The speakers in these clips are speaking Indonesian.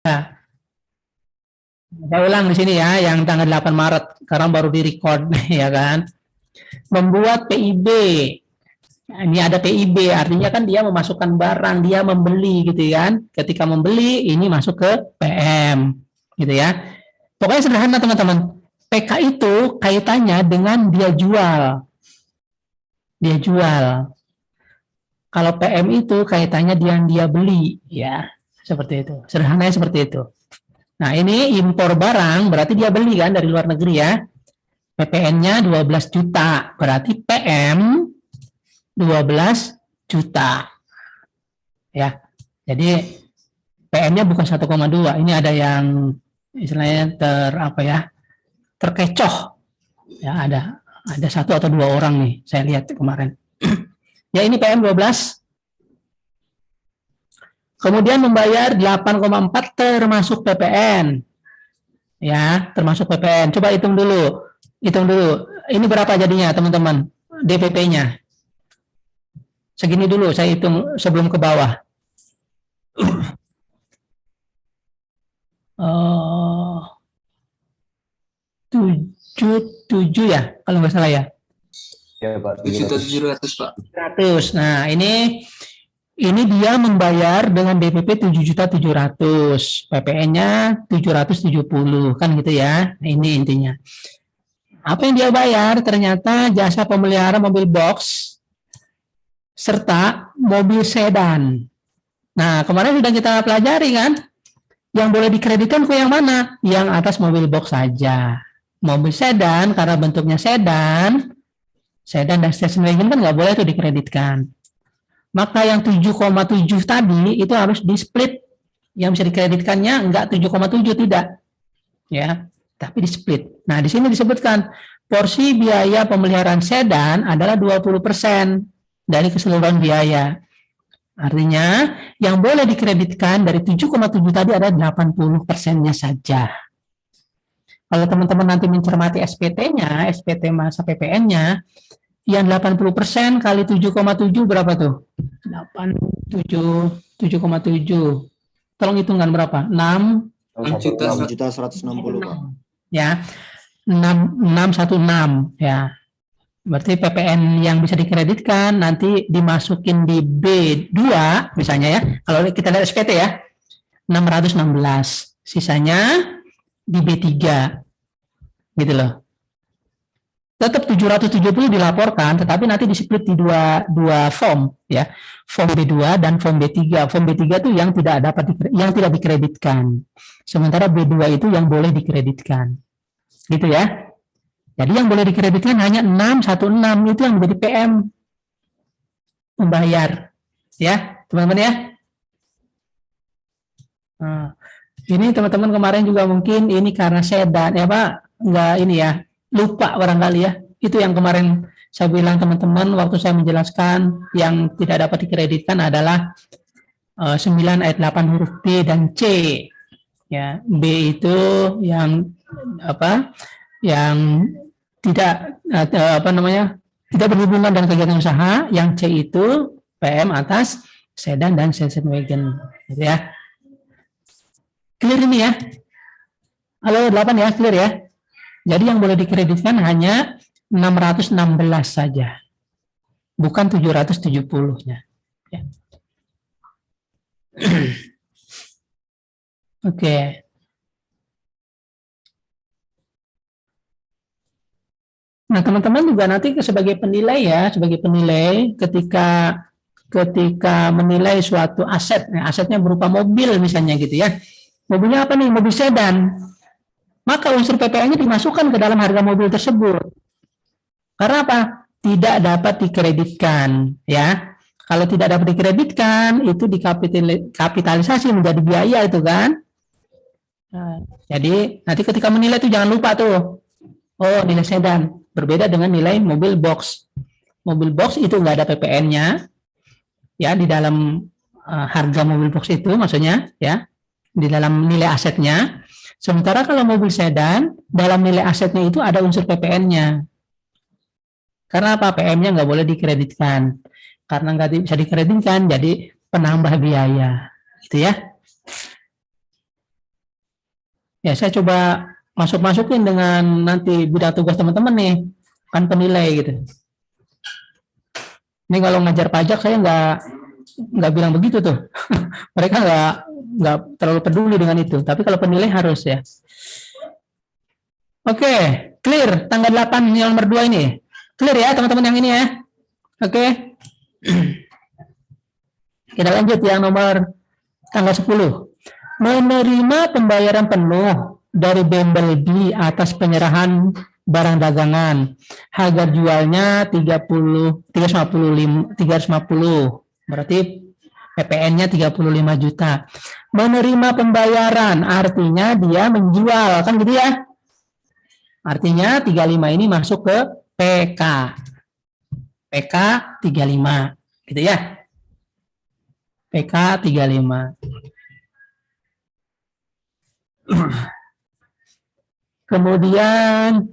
Nah, saya ulang di sini ya, yang tanggal 8 Maret, sekarang baru di-record, ya kan. Membuat PIB. Nah, ini ada PIB, artinya kan dia memasukkan barang, dia membeli gitu kan. Ketika membeli, ini masuk ke PM, gitu ya. Pokoknya sederhana teman-teman. PK itu kaitannya dengan dia jual. Dia jual. Kalau PM itu kaitannya dia beli, ya. Seperti itu. Sederhananya seperti itu. Nah, ini impor barang berarti dia beli kan dari luar negeri ya. PPN-nya 12 juta, berarti PM 12 juta. Ya. Jadi PM-nya bukan 1,2. Ini ada yang istilahnya terkecoh. Ya, ada satu atau dua orang nih, saya lihat kemarin. Ya, ini PM 12. Kemudian membayar 8,4 termasuk PPN. Ya, termasuk PPN. Coba hitung dulu. Hitung dulu. Ini berapa jadinya, teman-teman? DPP-nya. Segini dulu saya hitung sebelum ke bawah. Tujuh ya, kalau nggak salah ya. Ya Pak. 7.700 Pak. 100. Nah, ini dia membayar dengan DPP 7.700.000, PPN-nya 770 kan gitu ya. Nah, ini intinya. Apa yang dia bayar? Ternyata jasa pemelihara mobil box serta mobil sedan. Nah, kemarin sudah kita pelajari kan, yang boleh dikreditkan ke yang mana? Yang atas mobil box saja. Mobil sedan karena bentuknya sedan dan station wagon kan nggak boleh itu dikreditkan. Maka yang 7,7 tadi itu harus di-split. Yang bisa dikreditkannya enggak 7,7, tidak. Ya, tapi di-split. Nah, di sini disebutkan porsi biaya pemeliharaan sedan adalah 20% dari keseluruhan biaya. Artinya, yang boleh dikreditkan dari 7,7 tadi adalah 80%-nya saja. Kalau teman-teman nanti mencermati SPT-nya, SPT masa PPN-nya, yang 80% kali 7,7 berapa tuh? 7,7. Tolong hitungkan berapa? 6.160 Pak. Ya. 616 ya. Berarti PPN yang bisa dikreditkan nanti dimasukin di B2 misalnya ya. Kalau kita lihat SPT ya. 616. Sisanya di B3. Gitu loh. Tetap 770 dilaporkan, tetapi nanti di-split di dua form ya. Form B2 dan form B3. Form B3 itu yang tidak dikreditkan. Sementara B2 itu yang boleh dikreditkan. Gitu ya. Jadi yang boleh dikreditkan hanya 616 itu yang menjadi PM membayar. Ya, teman-teman ya. Nah, ini teman-teman kemarin juga mungkin ini karena sedan ya Pak, enggak ini ya. Lupa barangkali ya. Itu yang kemarin saya bilang teman-teman waktu saya menjelaskan yang tidak dapat dikreditkan adalah 9 ayat 8 huruf B dan C. Ya, B itu yang yang tidak tidak berhubungan dengan kegiatan usaha, yang C itu PM atas sedan dan station wagon, gitu ya. Clear ini ya? Halo 8 ya, clear ya? Jadi yang boleh dikreditkan hanya 616 saja, bukan 770-nya. Ya. Oke. Nah, teman-teman juga nanti sebagai penilai ya, ketika menilai suatu aset, asetnya berupa mobil misalnya gitu ya. Mobilnya apa nih? Mobil sedan. Maka unsur PPN-nya dimasukkan ke dalam harga mobil tersebut. Karena apa? Tidak dapat dikreditkan, ya. Kalau tidak dapat dikreditkan, itu dikapitalisasi menjadi biaya itu kan. Nah, jadi nanti ketika menilai itu jangan lupa tuh. Oh, nilai sedan berbeda dengan nilai mobil box. Mobil box itu nggak ada PPN-nya, ya di dalam harga mobil box itu maksudnya, ya di dalam nilai asetnya. Sementara kalau mobil sedan, dalam nilai asetnya itu ada unsur PPN-nya. Karena apa? PM-nya nggak boleh dikreditkan. Karena nggak bisa dikreditkan, jadi penambah biaya. Gitu ya. Ya, saya coba masukin dengan nanti bidang tugas teman-teman nih, kan penilai gitu. Ini kalau ngajar pajak saya nggak bilang begitu tuh. Mereka nggak terlalu peduli dengan itu. Tapi kalau penilai harus ya. Oke, clear. Tanggal 8 yang nomor 2 ini. Clear ya teman-teman yang ini ya. Oke. Kita lanjut yang nomor tanggal 10. Menerima pembayaran penuh dari Bumblebee atas penyerahan barang dagangan. Harga jualnya 350. Berarti PPN-nya 35 juta. Menerima pembayaran artinya dia menjual, kan gitu ya. Artinya 35 ini masuk ke PK. PK 35, gitu ya. PK 35. Kemudian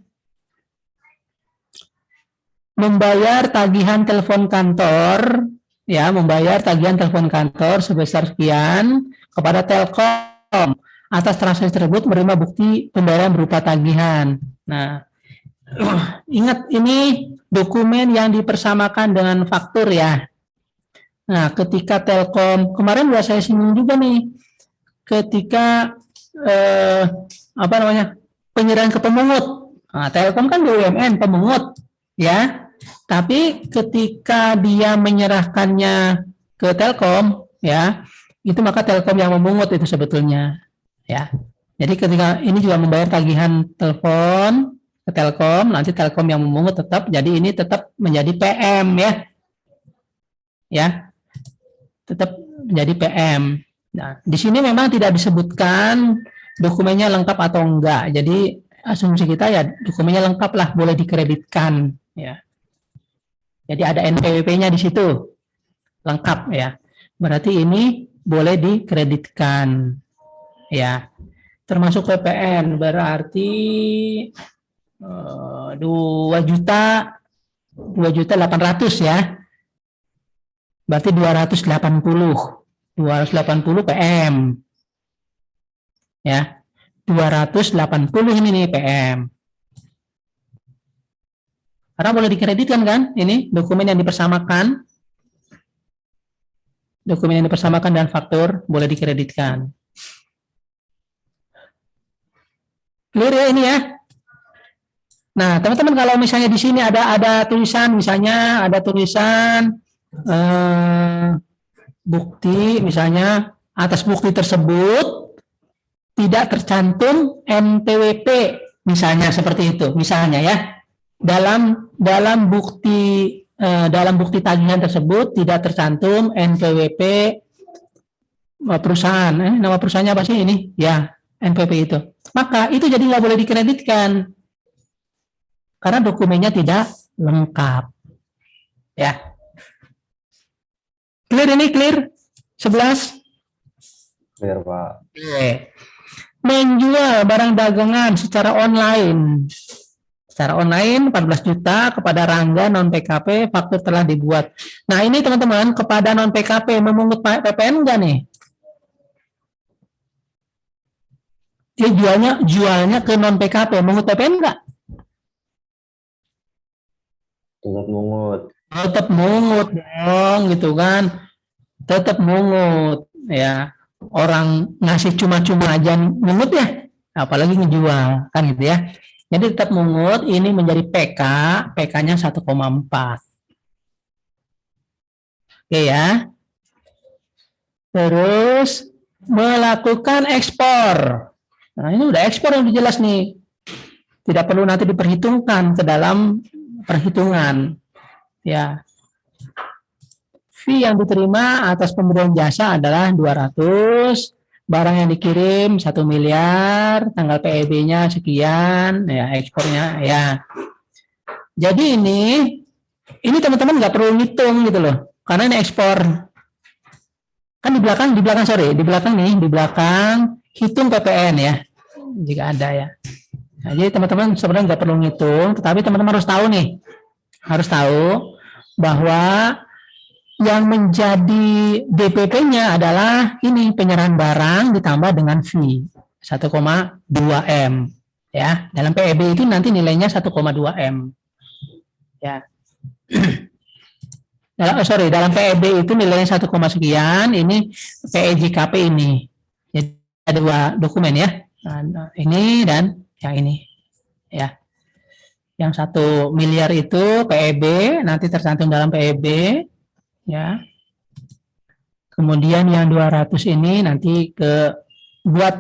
membayar tagihan telepon kantor, ya, membayar tagihan telepon kantor sebesar sekian kepada Telkom. Atas transaksi tersebut menerima bukti pembayaran berupa tagihan. Nah, ingat ini dokumen yang dipersamakan dengan faktur ya. Nah, ketika Telkom, kemarin sudah saya singgung juga nih, ketika penyerahan ke pemungut. Nah, Telkom kan BUMN pemungut, ya. Tapi ketika dia menyerahkannya ke Telkom, ya, itu maka Telkom yang memungut itu sebetulnya, ya. Jadi ketika ini juga membayar tagihan telepon ke Telkom, nanti Telkom yang memungut tetap. Jadi ini tetap menjadi PM, ya, ya, tetap menjadi PM. Nah, di sini memang tidak disebutkan dokumennya lengkap atau enggak. Jadi asumsi kita ya dokumennya lengkap lah, boleh dikreditkan ya. Jadi ada NPWP-nya di situ. Lengkap ya. Berarti ini boleh dikreditkan ya. Termasuk PPN berarti 2.800.000 ya. Berarti 280 PM. Ya. 280 ini nih PM. Karena boleh dikreditkan kan? Ini dokumen yang dipersamakan. Dokumen yang dipersamakan dan faktur boleh dikreditkan. Clear ya ini ya? Nah, teman-teman kalau misalnya di sini ada tulisan, misalnya ada tulisan bukti, misalnya atas bukti tersebut tidak tercantum NPWP, misalnya seperti itu, misalnya ya. Dalam bukti tagihan tersebut tidak tercantum NPWP perusahaan. Nama perusahaannya apa sih ini? Ya, NPWP itu. Maka itu jadi nggak boleh dikreditkan karena dokumennya tidak lengkap. Ya. Clear ini, clear? 11? Clear, Pak. Oke. Menjual barang dagangan secara online. Secara online 14 juta kepada Rangga non PKP, faktur telah dibuat. Nah, ini teman-teman kepada non PKP memungut PPN enggak nih? Dia jualnya ke non PKP, mengut PPN enggak? Tetap mungut. Tetap mungut dong, gitu kan? Tetap mungut, ya. Orang ngasih cuma-cuma aja mungut ya, apalagi ngejual, kan gitu ya. Jadi tetap mungut, ini menjadi PK, PK-nya 1,4. Oke ya. Terus melakukan ekspor. Nah, ini udah ekspor yang jelas nih. Tidak perlu nanti diperhitungkan ke dalam perhitungan. Ya. Fee yang diterima atas pemberian jasa adalah 200, barang yang dikirim 1 miliar, tanggal PEB-nya sekian, ya ekspornya ya. Jadi ini teman-teman nggak perlu ngitung gitu loh, karena ini ekspor. Kan di belakang hitung PPN ya, jika ada ya. Nah, jadi teman-teman sebenarnya nggak perlu ngitung, tetapi teman-teman harus tahu nih, bahwa yang menjadi DPP-nya adalah ini penyerahan barang ditambah dengan fee 1,2 M. Ya, dalam PEB itu nanti nilainya 1,2 M. Ya. Dalam PEB itu nilainya 1, sekian, ini PEJKP ini. Jadi ada dua dokumen ya. Nah, ini dan yang ini. Ya. Yang 1 miliar itu PEB, nanti tercantum dalam PEB, ya. Kemudian yang 200 ini nanti buat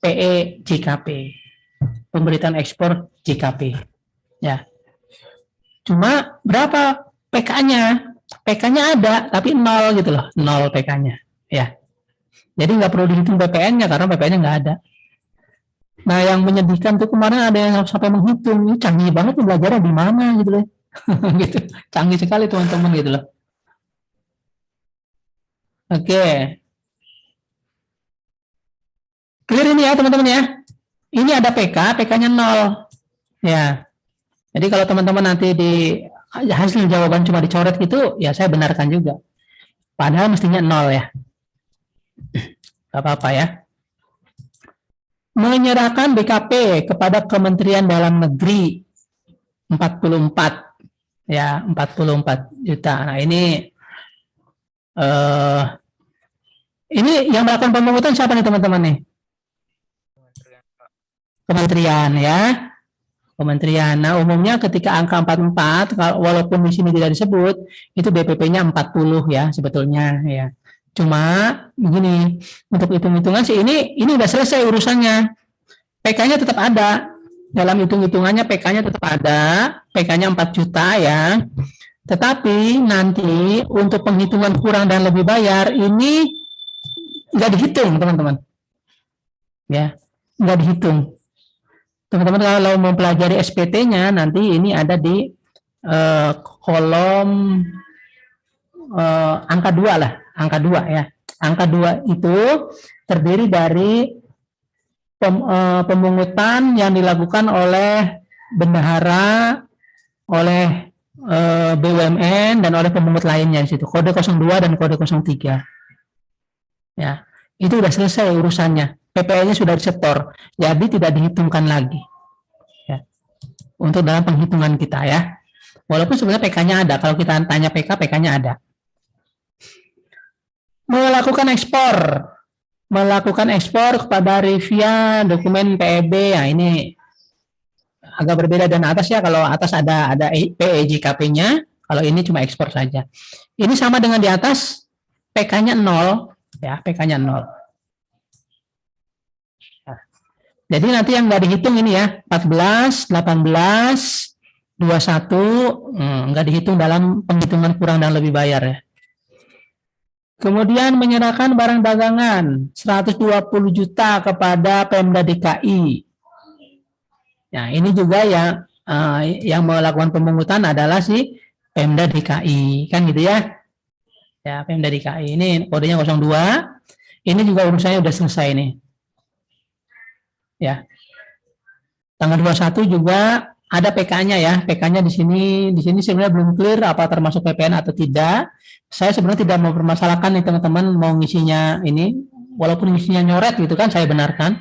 PE JKP, pemberitaan ekspor JKP, ya. Cuma berapa PK-nya? PK-nya ada, tapi 0 gitu loh, 0 PK-nya, ya. Jadi nggak perlu dihitung PPN-nya karena PPN-nya nggak ada. Nah, yang menyedihkan tuh kemarin ada yang sampai menghitung, ini canggih banget nih belajarnya di mana gitu loh. Gitu. Canggih sekali teman-teman gitu loh. Oke. Clear ini ya teman-teman ya. Ini ada PK, PK-nya 0. Ya. Jadi kalau teman-teman nanti di hasil jawaban cuma dicoret gitu, ya saya benarkan juga. Padahal mestinya 0 ya. Gak apa-apa ya. Menyerahkan BKP kepada Kementerian Dalam Negeri 44 ya, 44 juta. Nah, ini yang melakukan pemungutan siapa nih teman-teman nih? Kementerian ya. Kementerian. Nah, umumnya ketika angka 44 walaupun di sini tidak disebut, itu BPP-nya 40 ya sebetulnya ya. Cuma begini, untuk hitung-hitungan sih ini udah selesai urusannya. PK-nya tetap ada. Dalam hitung-hitungannya PK-nya tetap ada, PK-nya 4 juta ya. Tetapi nanti untuk penghitungan kurang dan lebih bayar ini nggak dihitung, teman-teman. Ya, nggak dihitung. Teman-teman kalau mau mempelajari SPT-nya nanti ini ada di kolom angka 2 lah, angka 2 ya. Angka 2 itu terdiri dari pemungutan yang dilakukan oleh bendahara, oleh BUMN dan oleh pemungut lainnya di situ. Kode 02 dan kode 03. Ya, itu sudah selesai urusannya. PPN-nya sudah disetor, jadi tidak dihitungkan lagi. Ya. Untuk dalam penghitungan kita ya. Walaupun sebenarnya PK-nya ada. Kalau kita tanya PK, PK-nya ada. Melakukan ekspor kepada Rivia dokumen PEB. Ya, ini agak berbeda dengan atas ya. Kalau atas ada PEJKP-nya, kalau ini cuma ekspor saja. Ini sama dengan di atas, PK-nya 0 ya, PK-nya 0. Nah, jadi nanti yang nggak dihitung ini ya, 14, 18, 21 nggak dihitung dalam penghitungan kurang dan lebih bayar ya. Kemudian menyerahkan barang dagangan 120 juta kepada Pemda DKI. Nah, ini juga yang melakukan pemungutan adalah si Pemda DKI, kan gitu ya. Ya, Pemda DKI ini kodenya 02. Ini juga urusannya udah selesai nih. Ya. Tanggal 21 juga ada PK-nya ya. PK-nya di sini sebenarnya belum clear apa termasuk PPN atau tidak. Saya sebenarnya tidak mau mempermasalahkan nih teman-teman mau ngisinya ini, walaupun ngisinya nyoret gitu kan saya benarkan.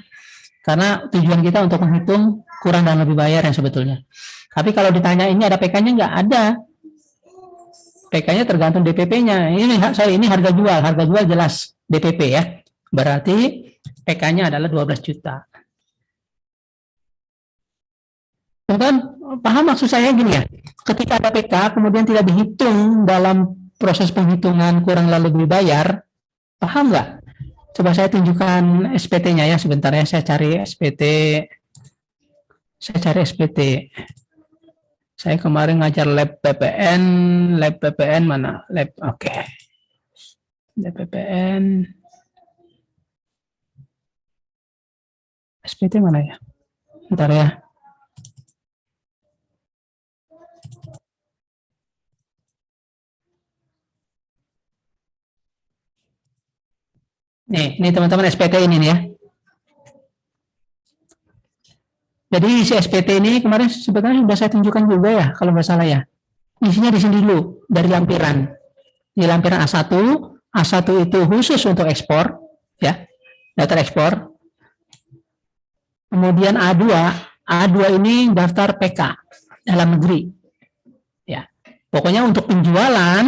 Karena tujuan kita untuk menghitung kurang dan lebih bayar yang sebetulnya. Tapi kalau ditanya ini ada PK-nya nggak ada. PK-nya tergantung DPP-nya. Ini harga jual jelas DPP ya. Berarti PK-nya adalah 12 juta. Teman-teman, paham maksud saya gini ya? Ketika ada PK kemudian tidak dihitung dalam proses penghitungan kurang dan lebih bayar, paham nggak? Coba saya tunjukkan SPT-nya ya sebentar ya. Saya cari SPT. Saya kemarin ngajar lab PPN mana? Lab, oke. Lab PPN. SPT mana ya? Bentar ya. Nih teman-teman SPT ini nih ya. Jadi si SPT ini kemarin sebetulnya sudah saya tunjukkan juga ya, kalau nggak salah ya. Isinya di sini dulu, dari lampiran. Di lampiran A1 itu khusus untuk ekspor, ya, daftar ekspor. Kemudian A2 ini daftar PK dalam negeri. Ya. Pokoknya untuk penjualan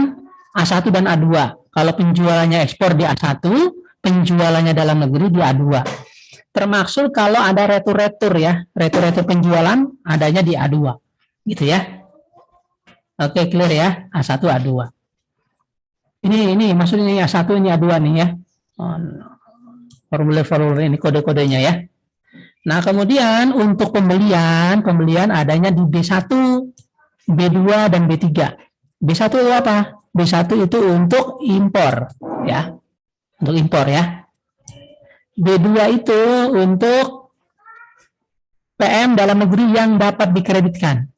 A1 dan A2. Kalau penjualannya ekspor di A1, penjualannya dalam negeri di A2. Termasuk kalau ada retur-retur ya, retur-retur penjualan adanya di A2. Gitu ya. Oke, clear ya, A1, A2. Ini maksudnya A1 ini A2 nih ya. Formulir-formulir ini kode-kodenya ya. Nah, kemudian untuk pembelian adanya di B1, B2 dan B3. B1 itu apa? B1 itu untuk impor ya. Untuk impor ya. B2 itu untuk PM dalam negeri yang dapat dikreditkan.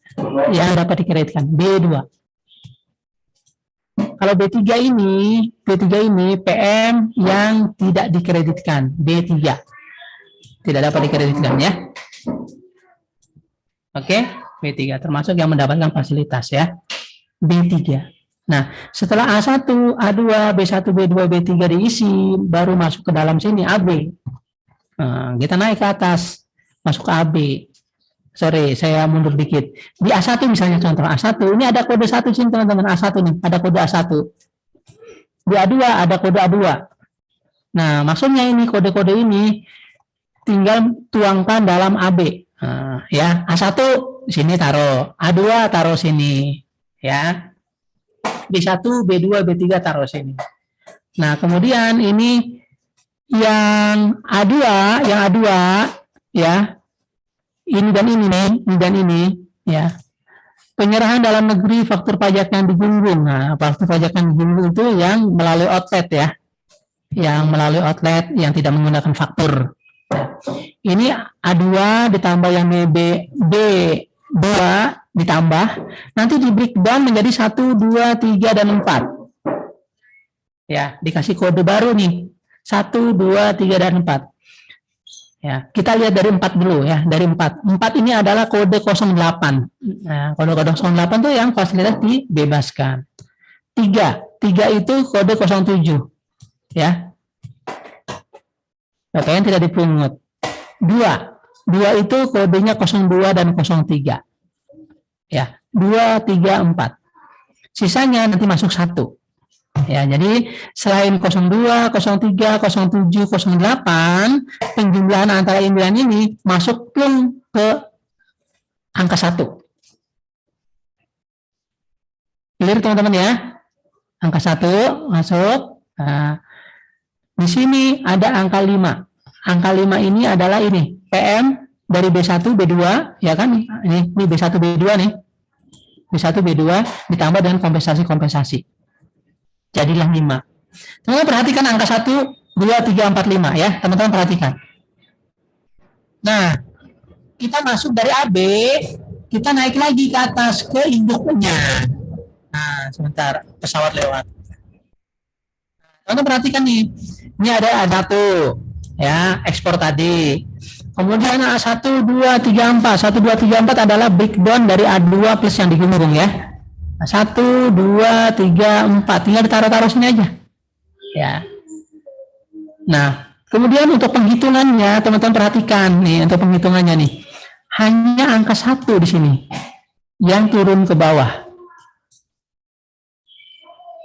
Yang dapat dikreditkan. B2. Kalau B3 ini PM yang tidak dikreditkan. B3. Tidak dapat dikreditkan ya. Oke, B3 termasuk yang mendapatkan fasilitas ya. B3. Nah, setelah A1, A2, B1, B2, B3 diisi, baru masuk ke dalam sini AB. Nah, kita naik ke atas, masuk ke AB. Sorry, saya mundur dikit. Di A1 misalnya contoh A1, ini ada kode 1 sini teman-teman, A1 nih, ada kode A1. Di A2 ada kode A2. Nah, maksudnya ini kode-kode ini tinggal tuangkan dalam AB. Nah, ya, A1 sini taruh, A2 taruh sini, ya. B1, B2, B3 taruh sini. Nah, kemudian ini yang A2 ya. Ini dan ini ya. Penyerahan dalam negeri faktur pajak yang digunggung. Nah, faktur pajak yang digunggung itu yang melalui outlet ya. Yang melalui outlet yang tidak menggunakan faktur. Ini A2 ditambah yang B2 ditambah, nanti di breakdown menjadi 1, 2, 3, dan 4. Ya, dikasih kode baru nih. 1, 2, 3, dan 4. Ya, kita lihat dari 4 dulu ya, dari 4. 4 ini adalah kode 08. Nah, kode 08 itu yang fasilitas dibebaskan. 3 itu kode 07. Ya. PPN tidak dipungut. 2 itu kodenya 02 dan 03. Ya, 2, 3, 4. Sisanya nanti masuk 1. Ya, jadi selain 02, 03, 07, 08, penjumlahan antara impian ini masuk pun ke angka 1. Clear teman-teman ya? Angka 1 masuk. Nah, di sini ada angka 5. Angka 5 ini adalah ini, PM dari B1, B2, ya kan? Ini B1, B2 nih. B1, B2 ditambah dengan kompensasi-kompensasi. Jadilah 5. Teman-teman perhatikan angka 1, 2, 3, 4, 5 ya. Teman-teman perhatikan. Nah, kita masuk dari AB, kita naik lagi ke atas ke induknya. Nah, sebentar, pesawat lewat. Teman-teman perhatikan nih. Ini ada A1, ya, ekspor tadi. Kemudian A1, 2, 3, 4. 1, 2, 3, 4 adalah breakdown dari A2 plus yang digunggung ya. 1, 2, 3, 4. Tinggal ditaruh-taruh sini aja. Ya. Nah, kemudian untuk penghitungannya, teman-teman perhatikan nih, untuk penghitungannya nih. Hanya angka 1 di sini yang turun ke bawah.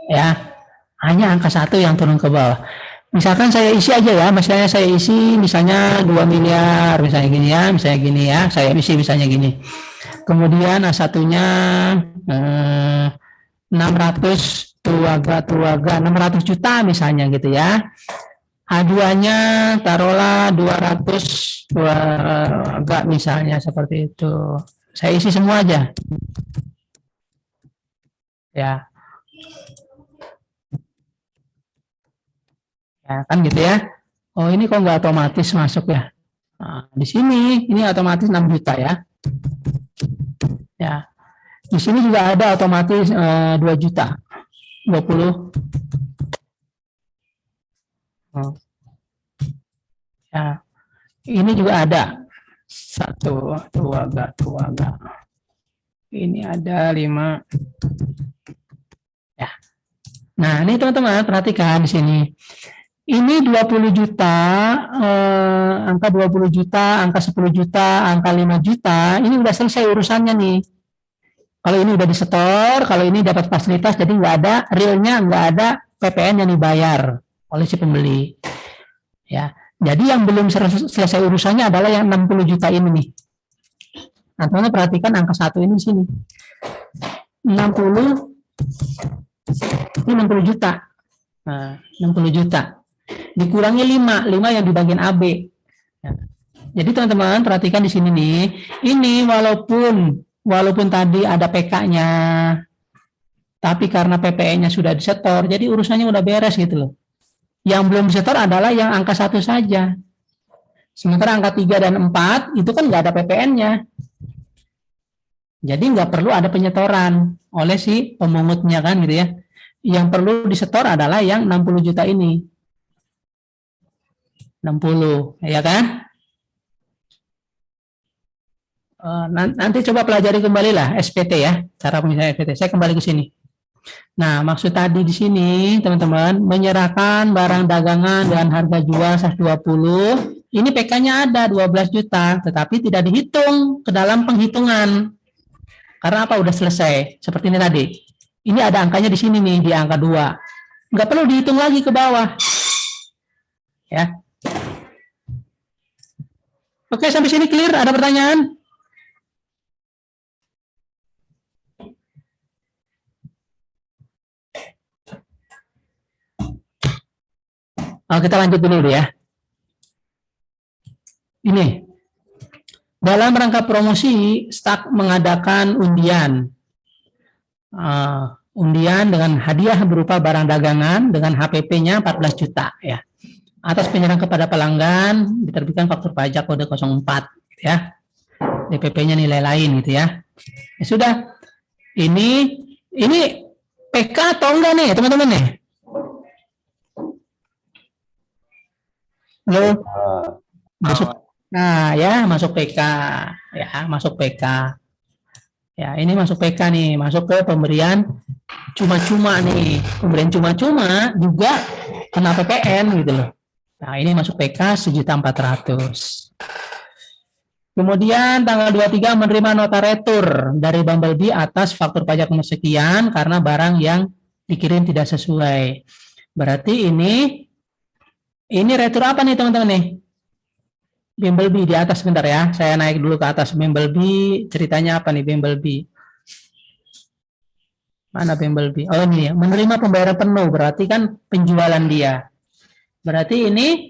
Ya. Hanya angka 1 yang turun ke bawah. Misalkan saya isi aja ya, misalnya saya isi misalnya 2 miliar, misalnya gini ya, saya isi misalnya gini. Kemudian A1-nya 600 tuaga 600 juta misalnya gitu ya. A2-nya taruhlah 200 tuaga misalnya seperti itu. Saya isi semua aja. Ya. Ya, kan gitu ya. Oh, ini kok nggak otomatis masuk ya. Nah, di sini ini otomatis 6 juta ya. Ya. Di sini juga ada otomatis 2 juta. 20. Oh. Ya. Ini juga ada. 1 tuaga. Ini ada 5. Ya. Nah, ini teman-teman perhatikan di sini. Ini 20 juta, angka 20 juta, angka 10 juta, angka 5 juta, ini udah selesai urusannya nih. Kalau ini udah disetor, kalau ini dapat fasilitas, jadi nggak ada, realnya nggak ada PPN yang dibayar oleh si pembeli. Ya, jadi yang belum selesai urusannya adalah yang 60 juta ini nih. Nah, teman-teman perhatikan angka 1 ini di sini. 60, ini 60 juta. Nah, 60 juta. Dikurangi 5 yang di bagian AB. Ya. Jadi teman-teman perhatikan di sini nih, ini walaupun tadi ada PK-nya, tapi karena PPN-nya sudah disetor, jadi urusannya udah beres gitu loh. Yang belum disetor adalah yang angka 1 saja. Sementara angka 3 dan 4 itu kan nggak ada PPN-nya. Jadi nggak perlu ada penyetoran oleh si pemungutnya kan gitu ya. Yang perlu disetor adalah yang 60 juta ini. 60, ya kan? Nanti coba pelajari kembali lah SPT ya, cara penyelesaian SPT. Saya kembali ke sini. Nah, maksud tadi di sini, teman-teman, menyerahkan barang dagangan dengan harga jual 120, ini PK-nya ada 12 juta, tetapi tidak dihitung ke dalam penghitungan. Karena apa? Udah selesai. Seperti ini tadi. Ini ada angkanya di sini nih, di angka 2. Nggak perlu dihitung lagi ke bawah. Ya. Oke, sampai sini clear? Ada pertanyaan? Kita lanjut dulu ya. Ini. Dalam rangka promosi, Stag mengadakan undian. Undian dengan hadiah berupa barang dagangan dengan HPP-nya 14 juta ya. Atas penyerahan kepada pelanggan diterbitkan faktur pajak kode 04 gitu ya. DPP-nya nilai lain gitu ya. Ya sudah. Ini PK atau enggak nih, teman-teman nih? Halo. Masuk. Nah, ya, masuk PK. Ya, masuk PK. Ya, ini masuk PK nih, masuk ke pemberian cuma-cuma nih. Pemberian cuma-cuma juga kena PPN gitu loh. Nah, ini masuk PK 1.400.000. Kemudian tanggal 23 menerima nota retur dari Bumblebee atas faktur pajak sekian karena barang yang dikirim tidak sesuai. Berarti ini retur apa nih teman-teman nih? Bumblebee di atas sebentar ya. Saya naik dulu ke atas Bumblebee. Ceritanya apa nih Bumblebee? Mana Bumblebee? Oh ini ya, menerima pembayaran penuh berarti kan penjualan dia. Berarti ini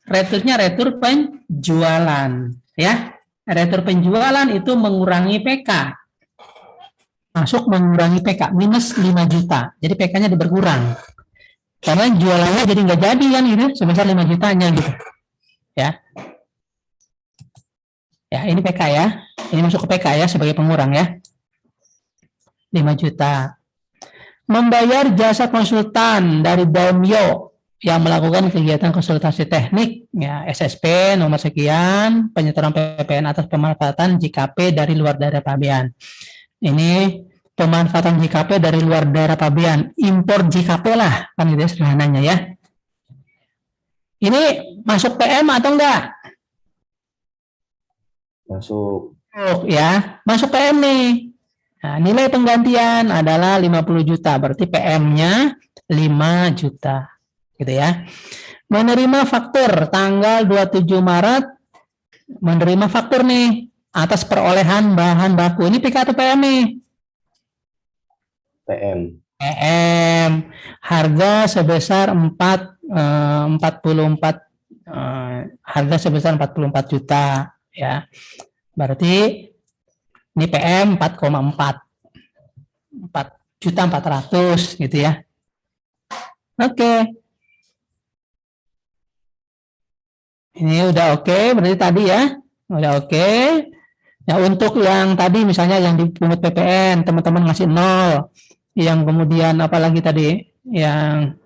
returnya retur penjualan ya. Retur penjualan itu mengurangi PK. Masuk mengurangi PK minus 5 juta. Jadi PK-nya berkurang. Karena jualannya jadi nggak jadi kan gitu, sebesar 5 jutanya gitu. Ya. Ya, ini PK ya. Ini masuk ke PK ya sebagai pengurang ya. 5 juta. Membayar jasa konsultan dari Baumyo yang melakukan kegiatan konsultasi teknik ya SSP nomor sekian, penyetoran PPN atas pemanfaatan JKP dari luar daerah pabean. Ini pemanfaatan JKP dari luar daerah pabean, impor JKP lah kan gitu ya sederhananya ya. Ini masuk PM atau enggak? Masuk. Ya, masuk PM nih. Nah, nilai penggantian adalah 50 juta, berarti PM-nya 5 juta. Gitu ya. Menerima faktur tanggal 27 Maret, menerima faktur nih atas perolehan bahan baku. Ini PK atau PM nih? PM. PM. Harga sebesar 44 harga sebesar 44 juta ya. Berarti ini PM 4,4 4.400.000 gitu ya. Oke. Ini udah oke, berarti tadi ya. Udah oke. Ya untuk yang tadi misalnya yang dipungut PPN, teman-teman ngasih 0. Yang kemudian apalagi tadi yang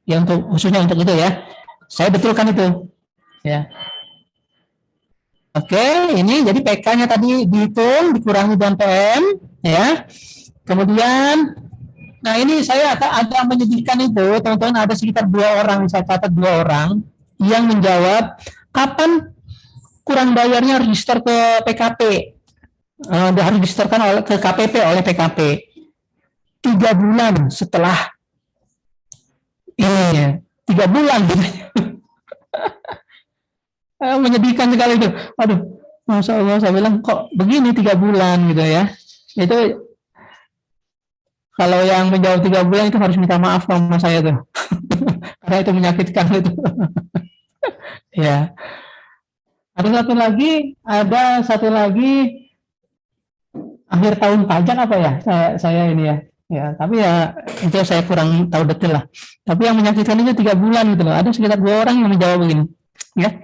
yang untuk khususnya untuk itu ya. Saya betulkan itu. Ya. Oke, ini jadi PK-nya tadi dihitung, dikurangi dengan PM, ya. Kemudian Nah ini saya agak menyedihkan itu, teman-teman, ada sekitar 2 orang, saya catat 2 orang yang menjawab kapan kurang bayarnya register ke PKP, harus disetorkan ke KPP oleh PKP 3 bulan setelah ini ya, 3 bulan gitu. Menyedihkan sekali itu. Aduh, Masya Allah, saya bilang kok begini 3 bulan gitu ya. Itu kalau yang menjawab 3 bulan itu harus minta maaf sama saya tuh. Karena itu menyakitkan itu. Ya. Ada satu lagi akhir tahun pajak apa ya? Saya ini ya. Ya, tapi ya itu saya kurang tahu detail lah. Tapi yang menyakitkan itu 3 bulan gitu loh. Ada sekitar 2 orang yang menjawab begini. Ya.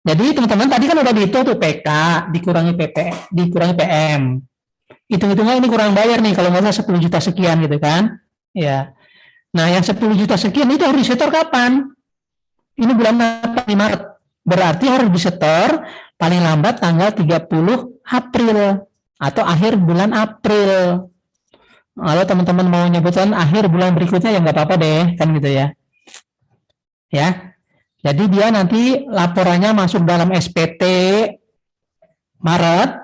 Jadi teman-teman tadi kan udah dihitung tuh PK dikurangi PP, dikurangi PM. Hitung-hitungnya ini kurang bayar nih kalau nggak salah 10 juta sekian gitu kan. Ya. Nah, yang 10 juta sekian itu harus disetor kapan? Ini bulan apa? Di Maret. Berarti harus disetor paling lambat tanggal 30 April atau akhir bulan April. Kalau teman-teman mau nyebutkan akhir bulan berikutnya ya nggak apa-apa deh, kan gitu ya. Ya. Jadi dia nanti laporannya masuk dalam SPT Maret.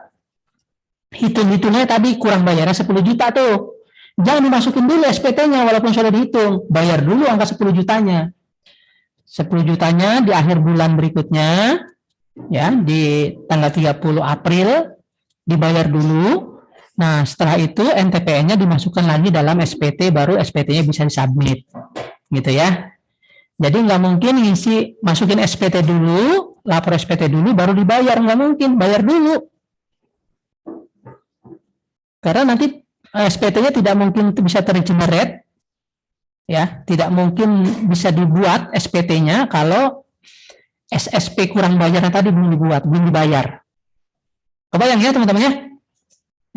Hitung-hitungnya tadi kurang bayarnya 10 juta tuh. Jangan dimasukin dulu SPT-nya walaupun sudah dihitung. Bayar dulu angka 10 jutanya. 10 jutanya di akhir bulan berikutnya, ya, di tanggal 30 April, dibayar dulu. Nah, setelah itu NTPN-nya dimasukkan lagi dalam SPT, baru SPT-nya bisa disubmit. Gitu ya. Jadi nggak mungkin masukin SPT dulu, lapor SPT dulu, baru dibayar. Nggak mungkin, bayar dulu. Karena nanti SPT-nya tidak mungkin bisa tergenerate, ya, tidak mungkin bisa dibuat SPT-nya kalau SSP kurang bayarnya tadi belum dibuat, belum dibayar. Kebayang ya teman-teman ya?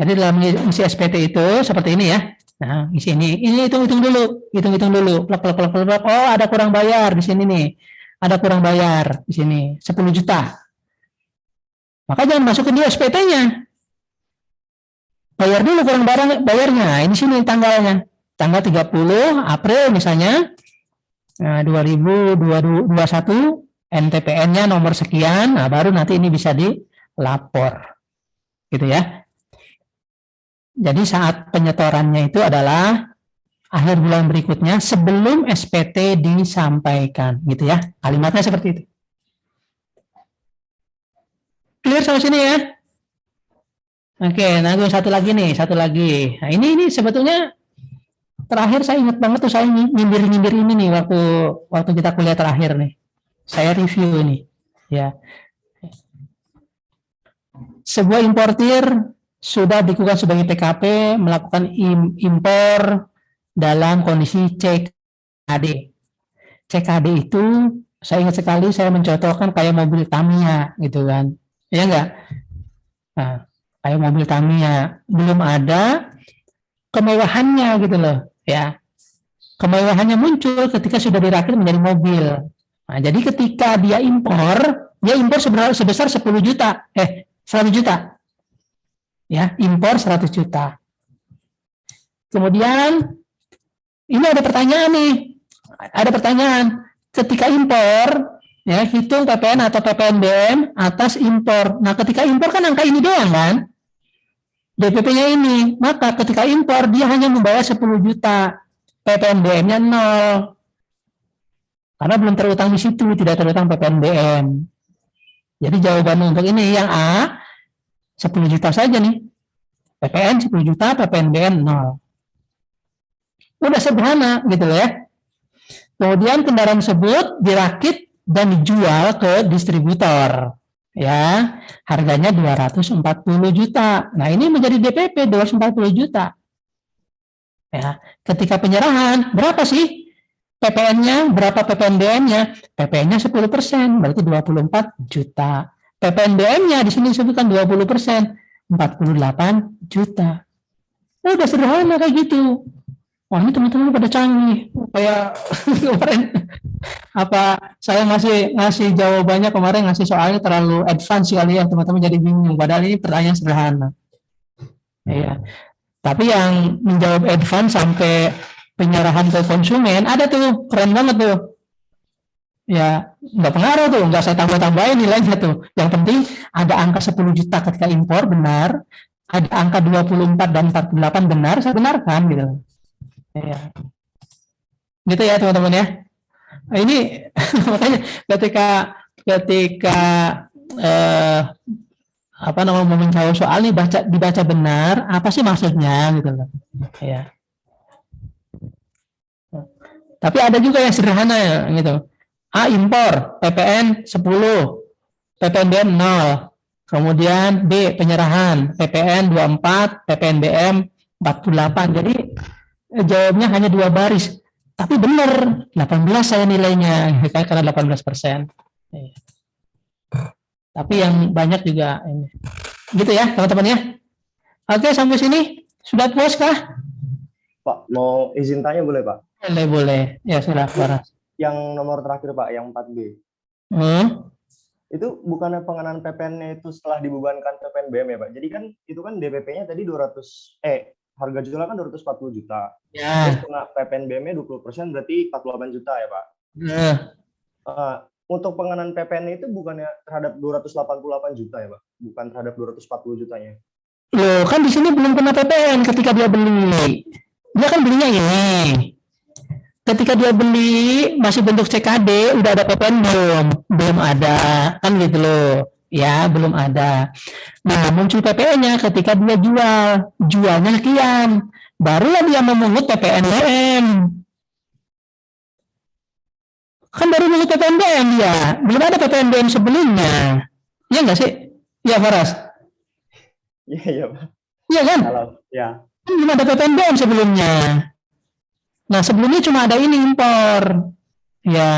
Jadi dalam isi SPT itu seperti ini ya. Nah, isi ini hitung-hitung dulu, plak. Oh, ada kurang bayar di sini nih, ada kurang bayar di sini 10 juta. Maka jangan masukin di SPT-nya. Bayar dulu kurang bayarnya. Ini sini tanggalnya. Tanggal 30 April misalnya 2021 NTPN-nya nomor sekian, nah baru nanti ini bisa dilapor. Gitu ya. Jadi saat penyetorannya itu adalah akhir bulan berikutnya sebelum SPT disampaikan, gitu ya. Kalimatnya seperti itu. Clear sampai sini ya? Oke, nah satu lagi nih, satu lagi. Nah, ini sebetulnya terakhir saya ingat banget tuh, saya nyindir ini nih waktu kita kuliah terakhir nih. Saya review ini, ya. Sebuah importir sudah dikukuhkan sebagai PKP melakukan impor dalam kondisi CKD. CKD itu saya ingat sekali, saya mencontohkan kayak mobil Tamiya gitu kan, ya enggak? Nah, kayak mobil Tamiya belum ada kemewahannya gitu loh, ya. Kemewahannya muncul ketika sudah dirakit menjadi mobil. Nah, jadi ketika dia impor sebesar 10 juta, 100 juta. Ya, impor 100 juta. Kemudian ini ada pertanyaan nih. Ada pertanyaan. Ketika impor, ya, hitung PPN atau PPNBM atas impor. Nah, ketika impor kan angka ini doang kan? DPP-nya ini. Maka ketika impor dia hanya membayar 10 juta. PPNBM-nya 0. Karena belum terutang di situ, tidak terutang PPNBM. Jadi jawaban untuk ini yang A 10 juta saja nih. PPN 10 juta, PPNBM 0. Udah sederhana gitu loh ya. Kemudian kendaraan tersebut dirakit dan dijual ke distributor. Ya, harganya 240 juta. Nah, ini menjadi DPP 240 juta. Ya, ketika penyerahan berapa sih PPN-nya, berapa PPNBM-nya? PPN-nya 10%, berarti 24 juta. PPNBM-nya di sini disebutkan 20%, 48 juta. Udah sederhana kayak gitu. Wah, ini teman-teman pada canggih. Kayak kemarin saya ngasih jawabannya kemarin, ngasih soalnya terlalu advance kali ya, teman-teman jadi bingung. Padahal ini pertanyaan sederhana. Iya. Tapi yang menjawab advance sampai penyerahan ke konsumen ada tuh, keren banget tuh. Ya, nggak pengaruh tuh, nggak saya tambah-tambahin nilainya tuh. Yang penting ada angka 10 juta ketika impor benar, ada angka 24 dan 48 benar, saya benarkan gitu. Ya. Gitu ya teman-teman ya. Nah, ini makanya ketika ketika eh, apa namanya mau menjawab soal nih dibaca benar apa sih maksudnya gitu loh. Ya. Tapi ada juga yang sederhana ya gitu. A impor PPN 10, PPNBM 0. Kemudian B penyerahan PPN 24, PPNBM 48. Jadi jawabnya hanya 2 baris. Tapi benar 18 saya nilainya karena 18%. Tapi yang banyak juga ini. Gitu ya teman-teman ya. Oke sampai sini sudah puas kah? Pak, mau izin tanya boleh Pak? Boleh. Ya sudah Faras. Yang nomor terakhir Pak, yang 4B. Itu bukannya pengenaan PPN-nya itu setelah dibebankan PPNBM ya Pak? Jadi kan itu kan DPP-nya tadi 200, harga jualnya kan 240 juta. Ya. Terus kena PPNBM-nya 20% berarti 48 juta ya Pak? Untuk pengenaan PPN itu bukannya terhadap 288 juta ya Pak? Bukan terhadap 240 jutanya? Loh, kan di sini belum kena PPN ketika dia beli. Dia kan belinya ini. Ketika dia beli masih bentuk CKD, udah ada PPN belum? Belum ada, kan gitu loh. Ya, belum ada. Nah, muncul PPN-nya ketika dia jual. Jualnya sekian. Barulah dia memungut PPNBM. Kan baru mungut PPNBM dia. Belum ada PPNBM sebelumnya. Iya nggak sih? Iya, Faras? Iya Pak. Iya kan? Kalau ya. Kan belum ada PPNBM sebelumnya. Nah, sebelumnya cuma ada ini impor. Ya.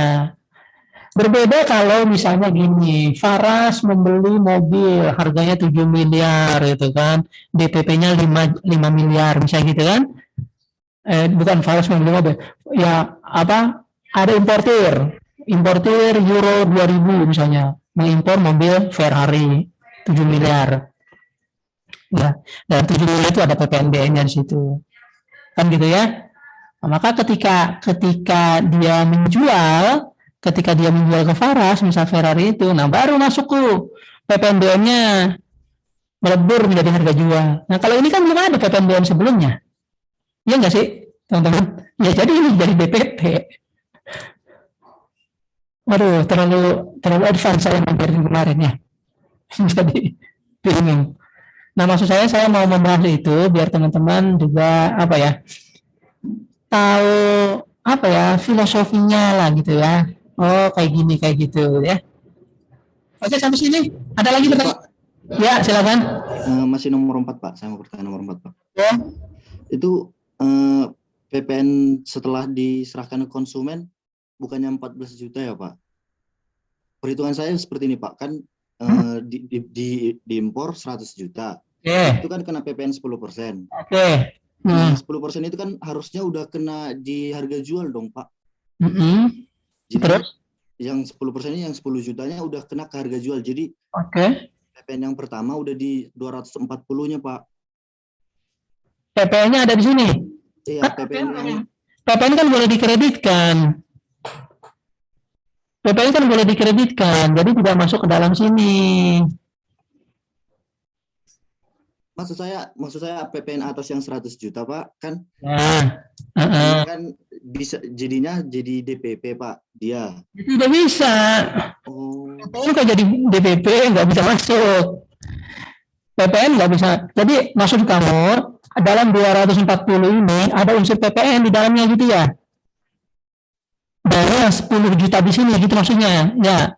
Berbeda kalau misalnya gini, Faras membeli mobil harganya 7 miliar gitu kan. DPP-nya 5 miliar misalnya gitu kan. Bukan Faras membeli mobil. Ya, apa? Ada importir. Importir Euro 2000 misalnya. Mengimpor mobil Ferrari 7 miliar. Ya, dan 7 miliar itu ada PPNBM-nya di situ. Kan gitu ya. Nah, maka ketika dia menjual ke Faras, misal Ferrari itu, nah baru masuk ke PPNBM-nya melebur menjadi harga jual. Nah kalau ini kan belum ada PPNBM sebelumnya, ya nggak sih teman-teman? Ya jadi ini jadi DPP. Waduh, terlalu advance saya ngajarin kemarin ya. Jadi bingung. Nah maksud saya mau membahas itu biar teman-teman juga apa ya tahu apa ya filosofinya lah gitu ya. Oh kayak gini kayak gitu ya. Oke sampai sini. Ada lagi pertanyaan? Ya silakan. Masih nomor 4 Pak. Saya mau bertanya nomor 4 Pak. Ya. Itu PPN setelah diserahkan ke konsumen bukannya 14 juta ya Pak? Perhitungan saya seperti ini Pak. Kan diimpor 100 juta. Itu kan kena PPN 10%. Oke. Nah, 10% itu kan harusnya udah kena di harga jual dong Pak. Jadi terus? Yang 10% ini yang 10 jutanya udah kena ke harga jual. Jadi PPN yang pertama udah di 240-nya Pak. PPN-nya ada di sini. Iya, PPN kan boleh dikreditkan. PPN kan boleh dikreditkan, jadi tidak masuk ke dalam sini. Maksud saya PPN atas yang 100 juta Pak kan? Kan bisa jadinya jadi DPP Pak dia. Tidak bisa. PPN kok jadi DPP nggak bisa masuk. PPN nggak bisa. Jadi maksud kamu dalam 240 ini ada unsur PPN di dalamnya gitu ya? Dari 10 juta di sini gitu maksudnya ya?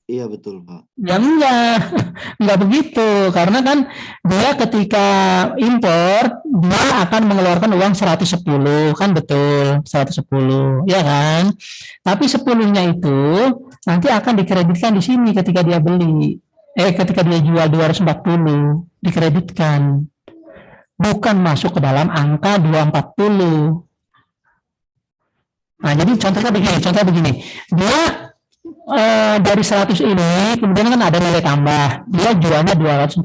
Iya betul Pak. Ya enggak begitu karena kan dia ketika impor dia akan mengeluarkan uang 110 kan betul 110 ya kan tapi 10-nya itu nanti akan dikreditkan di sini ketika dia beli ketika dia jual 240 dikreditkan bukan masuk ke dalam angka 240. Nah jadi contohnya begini dia dari 100 ini kemudian kan ada nilai tambah dia jualnya 240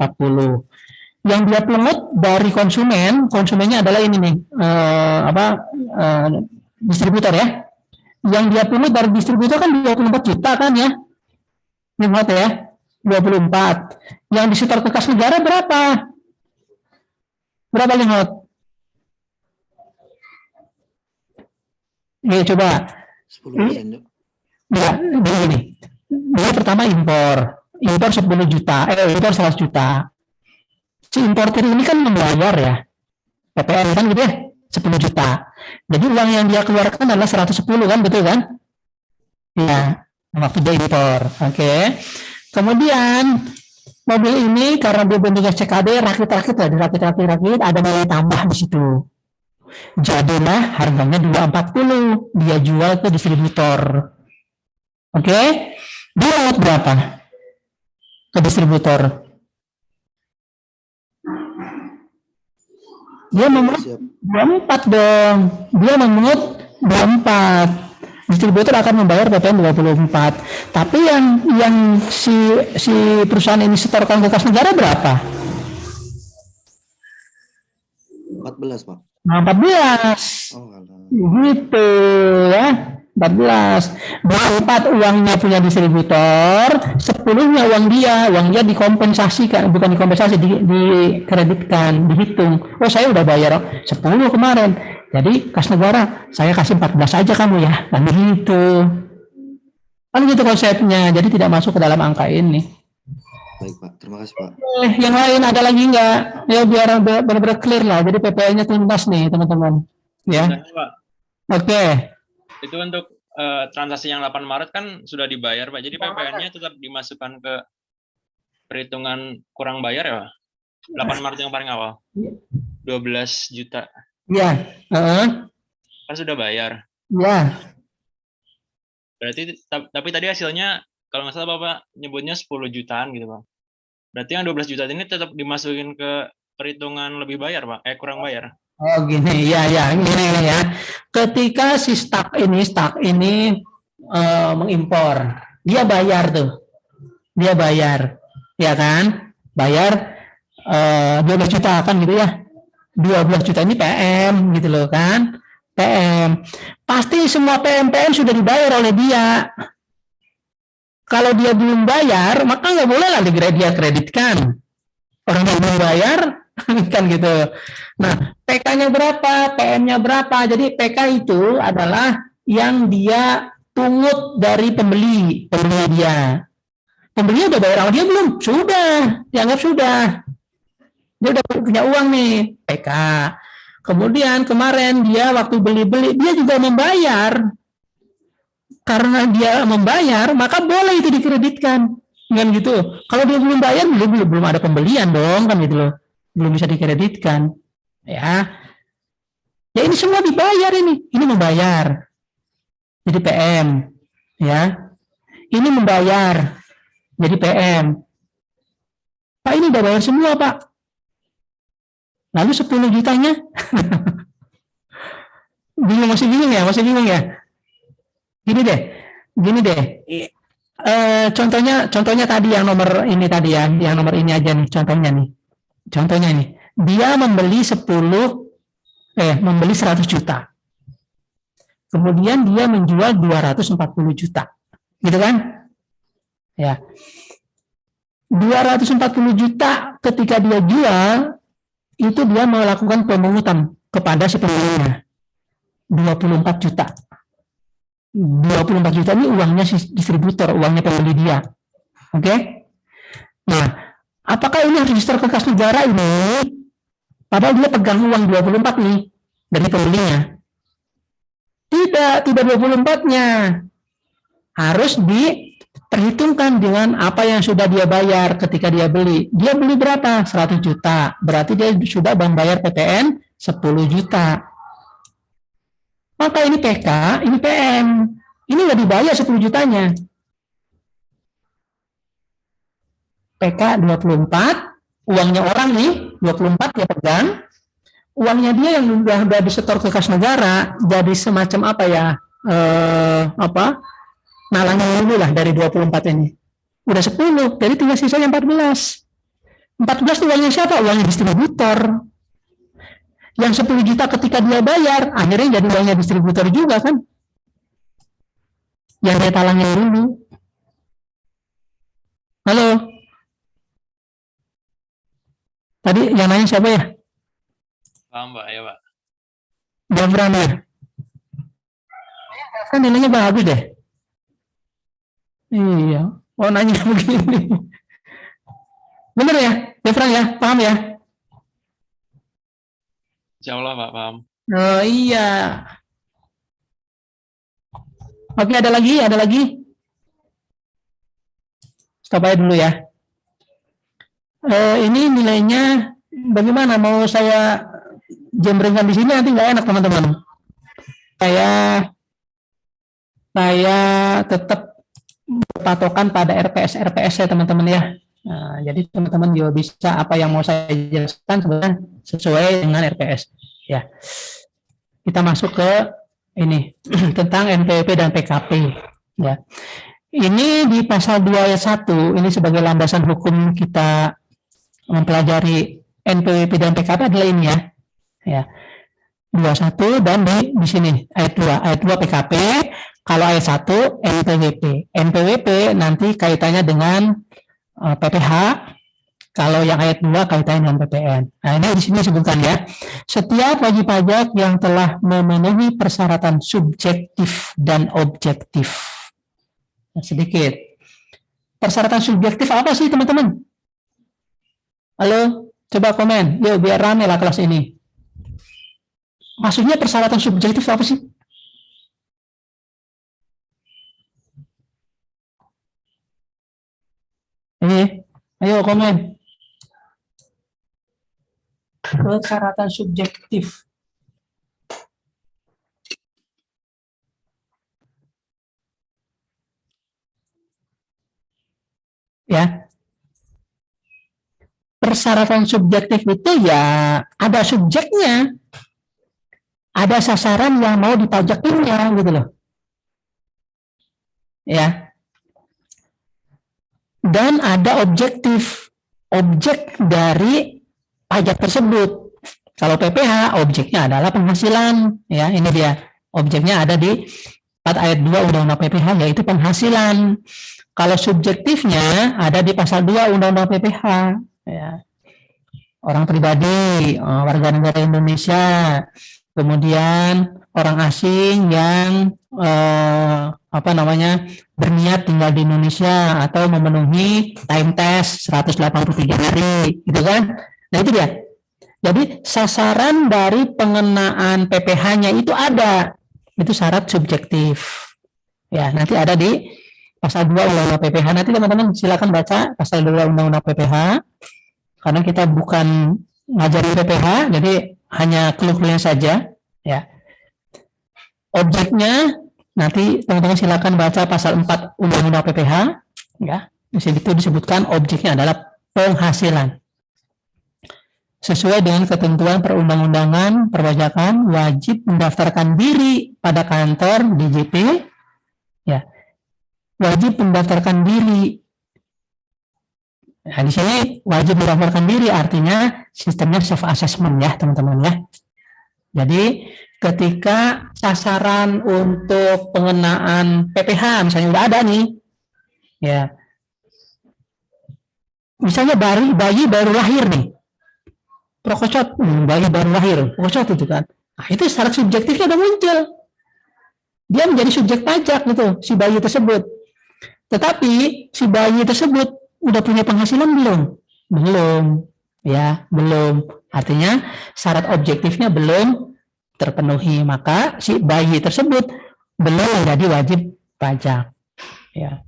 Yang dia pungut dari konsumennya adalah ini nih, distributor ya. Yang dia pungut dari distributor kan 24 juta kan ya. Ingat ya, 24. Yang disetor ke kas negara berapa? Berapa Lingot? Nih coba. 10%, Cok. Ya, begini. Dia pertama impor 10 juta, impor 100 juta. Si importer ini kan membayar ya, PPN kan gitu ya, 10 juta. Jadi uang yang dia keluarkan adalah 110 kan, betul kan? Ya, waktu dia impor. Oke. Kemudian mobil ini karena dia bentuknya CKD, rakit-rakit, ada nilai tambah di situ. Jadilah harganya 240, dia jual ke distributor. Oke, dia dapat berapa ke distributor? Dia memungut Siap. 24 dong. Dia memungut 24. Distributor akan membayar PPN 24. Tapi yang si perusahaan ini setorkan ke kas negara berapa? 14, Pak. Nah, 14. Oh, alah. Gitu ya. 14. 24 uangnya punya distributor, 10-nya uang dia dikompensasikan, bukan dikompensasi, dikreditkan, dihitung. Oh, saya udah bayar 10 kemarin. Jadi kas negara saya kasih 14 aja kamu ya. Kan gitu. Kan gitu konsepnya. Jadi tidak masuk ke dalam angka ini. Baik, Pak. Terima kasih, Pak. Yang lain ada lagi nggak? Ya biar benar-benar clear lah. Jadi PPN-nya tuntas nih, teman-teman. Ya. Pak, Oke. itu untuk transaksi yang 8 Maret kan sudah dibayar, Pak. Jadi PPN-nya tetap dimasukkan ke perhitungan kurang bayar ya, Pak? 8 Maret yang paling awal. 12 juta. Ya. Kan sudah bayar. Ya. Berarti tapi tadi hasilnya kalau nggak salah Bapak nyebutnya 10 jutaan gitu, Pak. Berarti yang 12 juta ini tetap dimasukin ke perhitungan lebih bayar, Pak. Kurang bayar. Oh gini, ya, gini ya. Ketika si Stark ini mengimpor, dia bayar tuh, ya kan? Bayar 12 juta kan gitu ya. 12 juta ini PM gitu loh kan? PM. Pasti semua PM sudah dibayar oleh dia. Kalau dia belum bayar, maka nggak boleh lah dia kreditkan. Orang yang belum bayar, kan gitu. Nah, PK-nya berapa, PM-nya berapa. Jadi PK itu adalah yang dia pungut dari pembeli dia. Pembeli udah bayar sama dia belum? Sudah, dianggap sudah. Dia udah punya uang nih, PK. Kemudian kemarin dia waktu beli-beli, dia juga membayar. Karena dia membayar, maka boleh itu dikreditkan. Kan gitu. Kalau dia belum bayar, belum ada pembelian dong, kan gitu loh. Belum bisa dikreditkan. Ya ini semua dibayar ini membayar. Jadi PM, ya. Ini membayar. Jadi PM. Pak, ini udah bayar semua, Pak. Lalu 10 jutanya? Masih bingung ya? Gini deh. Contohnya tadi yang nomor ini tadi ya, yang nomor ini aja nih contohnya nih. Dia membeli 100 juta. Kemudian dia menjual 240 juta. Gitu kan? Ya. 240 juta ketika dia jual, itu dia melakukan pemungutan kepada si pembelinya. 24 juta. 24 juta ini uangnya si distributor, uangnya pembeli dia. Oke? Nah, apakah ini harus disetor ke kas negara ini? Padahal dia pegang uang 24 nih dari pembelinya. Tidak 24-nya. Harus diperhitungkan dengan apa yang sudah dia bayar ketika dia beli. Dia beli berapa? 100 juta. Berarti dia sudah membayar PPN 10 juta. Maka ini PK, ini PM. Ini nggak dibayar 10 jutanya. PK 24, uangnya orang nih, 24 dia pegang. Uangnya dia yang udah disetor ke kas negara, jadi semacam apa ya, nalangnya dulu lah dari 24 ini. Udah 10, jadi tinggal sisanya 14. 14 itu uangnya siapa? Uangnya distributor. Yang 10 juta ketika dia bayar, akhirnya jadi uangnya distributor juga kan? Yang dia talangin dulu. Halo? Tadi yang nanya siapa ya? Paham, Pak? Ya, Pak. Jafran ya? Kan nilainya bagus deh. Iya. Oh, nanya begini. Bener ya? Jafran ya? Paham ya? Insya Allah, Pak, paham. Oh iya. Oke, ada lagi? Ada lagi? Stop aja dulu ya. Ini nilainya bagaimana? Mau saya jembrengkan di sini nanti nggak enak teman-teman. Saya tetap berpatokan pada RPS ya teman-teman ya. Nah, jadi teman-teman juga bisa apa yang mau saya jelaskan sebenarnya sesuai dengan RPS ya. Kita masuk ke ini tentang NPWP dan PKP ya. Ini di pasal 2 ayat 1 ini sebagai landasan hukum kita mempelajari NPWP dan PKP adalah ini ya. Ya. 21 dan di sini ayat 2 PKP, kalau ayat 1 NPWP. NPWP nanti kaitannya dengan PPH, kalau yang ayat 2 kaitannya dengan PPN. Nah, ini di sini disebutkan ya. Setiap wajib pajak yang telah memenuhi persyaratan subjektif dan objektif. Nah, sedikit. Persyaratan subjektif apa sih, teman-teman? Halo, coba komen. Yuk, biar rame lah kelas ini. Maksudnya persyaratan subjektif apa sih? Ayo komen. Persyaratan subjektif. Ya. Persyaratan subjektif itu ya ada subjeknya. Ada sasaran yang mau dipajakinya gitu loh. Ya. Dan ada objektif, objek dari pajak tersebut. Kalau PPH, objeknya adalah penghasilan, ya ini dia. Objeknya ada di 4 ayat 2 Undang-Undang PPH, yaitu penghasilan. Kalau subjektifnya ada di pasal 2 Undang-Undang PPH, ya. Orang pribadi, warga negara Indonesia, kemudian orang asing yang berniat tinggal di Indonesia atau memenuhi time test 183 hari, gitu kan? Nah itu dia. Jadi sasaran dari pengenaan PPH-nya itu ada, itu syarat subjektif. Ya nanti ada di pasal 2 Undang-Undang PPH. Nanti teman-teman silakan baca pasal 2 Undang-Undang PPH. Karena kita bukan ngajarin PPH, jadi hanya clue-cluenya saja. Ya. Objeknya nanti teman-teman silakan baca pasal 4 Undang-Undang PPH. Ya, di situ disebutkan objeknya adalah penghasilan. Sesuai dengan ketentuan perundang-undangan perpajakan, wajib mendaftarkan diri pada kantor DJP. Ya, wajib mendaftarkan diri. Nah, di sini wajib mendaftarkan diri artinya sistemnya self assessment ya teman-teman ya. Jadi ketika sasaran untuk pengenaan PPH misalnya udah ada nih, ya, misalnya bayi baru lahir nih, prokocot, bayi baru lahir, prokocot itu kan, nah itu syarat subjektifnya udah muncul, dia menjadi subjek pajak gitu si bayi tersebut. Tetapi si bayi tersebut udah punya penghasilan belum? Belum, ya belum. Artinya syarat objektifnya belum terpenuhi, maka si bayi tersebut belum menjadi wajib pajak. Ya,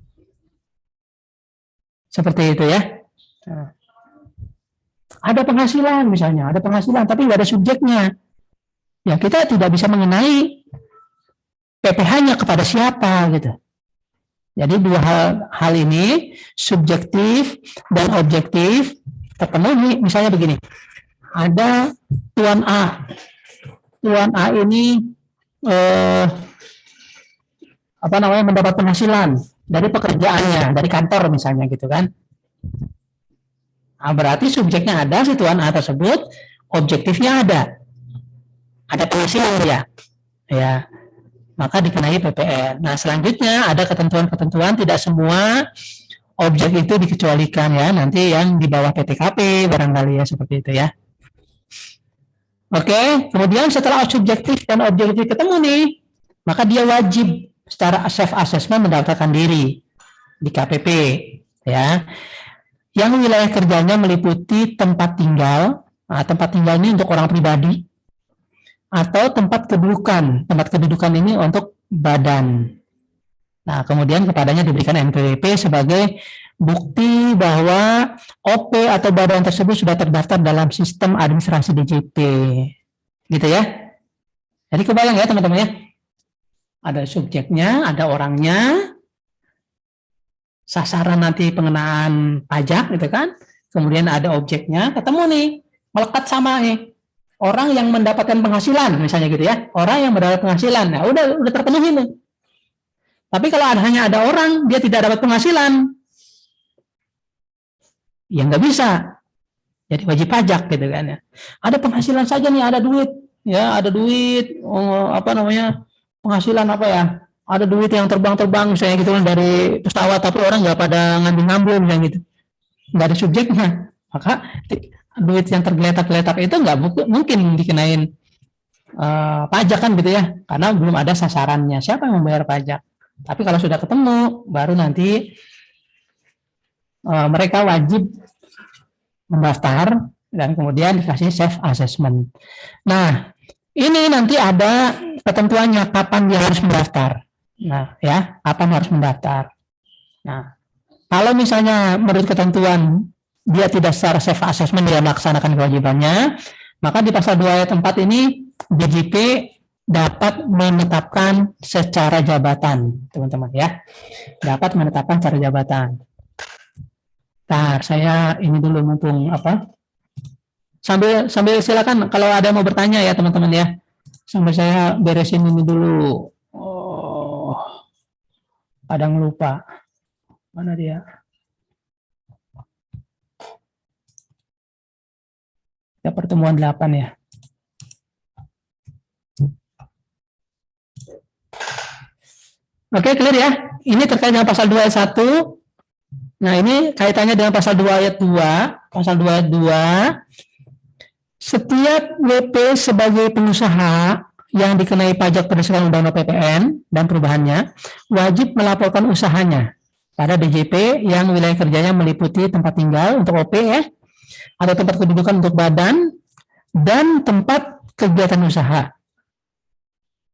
seperti itu ya. Nah, ada penghasilan misalnya, ada penghasilan tapi nggak ada subjeknya. Ya kita tidak bisa mengenai PPH-nya kepada siapa gitu. Jadi dua hal ini, subjektif dan objektif terpenuhi. Misalnya begini, ada Tuan A. Tuan A ini mendapat penghasilan dari pekerjaannya, dari kantor misalnya gitu kan. Nah, berarti subjeknya ada, situan A tersebut, objektifnya ada penghasilan dia, ya, maka dikenai PPN. Nah, selanjutnya ada ketentuan-ketentuan, tidak semua objek itu dikecualikan ya, nanti yang di bawah PTKP barangkali ya, seperti itu ya. Oke, kemudian setelah subjektif dan objektif ketemu nih, maka dia wajib secara self assessment mendaftarkan diri di KPP ya. Yang wilayah kerjanya meliputi tempat tinggal. Nah, tempat tinggal ini untuk orang pribadi atau tempat kedudukan. Tempat kedudukan ini untuk badan. Nah, kemudian kepadanya diberikan NPWP sebagai bukti bahwa OP atau badan tersebut sudah terdaftar dalam sistem administrasi DJP. Gitu ya. Jadi kebayang ya teman-teman ya. Ada subjeknya, ada orangnya, sasaran nanti pengenaan pajak gitu kan. Kemudian ada objeknya, ketemu nih, melekat sama nih. Orang yang mendapatkan penghasilan misalnya gitu ya. Orang yang mendapat penghasilan. Nah, udah terpenuhi nih. Tapi kalau hanya ada orang dia tidak dapat penghasilan, ya nggak bisa. Jadi wajib pajak gitu kan ya. Ada penghasilan saja nih, ada duit, ya ada duit, penghasilan apa ya? Ada duit yang terbang-terbang misalnya gitu kan dari pesawat, tapi orang nggak pada ngambil-ngambil misalnya gitu. Nggak ada subjeknya. Maka duit yang tergeletak-geletak itu nggak mungkin dikenain pajak kan gitu ya, karena belum ada sasarannya. Siapa yang membayar pajak? Tapi kalau sudah ketemu, baru nanti mereka wajib mendaftar dan kemudian dikasih self assessment. Nah, ini nanti ada ketentuannya kapan dia harus mendaftar. Nah, ya, kapan harus mendaftar. Nah, kalau misalnya menurut ketentuan dia tidak secara self assessment dia melaksanakan kewajibannya, maka di pasal 2 ayat 4 ini DJP dapat menetapkan secara jabatan, teman-teman ya. Dapat menetapkan secara jabatan. Ntar saya ini dulu mumpung apa? Sambil silakan kalau ada mau bertanya ya teman-teman ya. Sambil saya beresin ini dulu. Oh, kadang lupa. Mana dia? Ya pertemuan 8 ya. Oke, clear ya? Ini terkait dengan pasal 2 ayat 1. Nah, ini kaitannya dengan pasal 2 ayat 2. Pasal 2 ayat 2. Setiap WP sebagai pengusaha yang dikenai pajak berdasarkan Undang-Undang PPN dan perubahannya wajib melaporkan usahanya pada DJP yang wilayah kerjanya meliputi tempat tinggal untuk OP ya, atau tempat kedudukan untuk badan dan tempat kegiatan usaha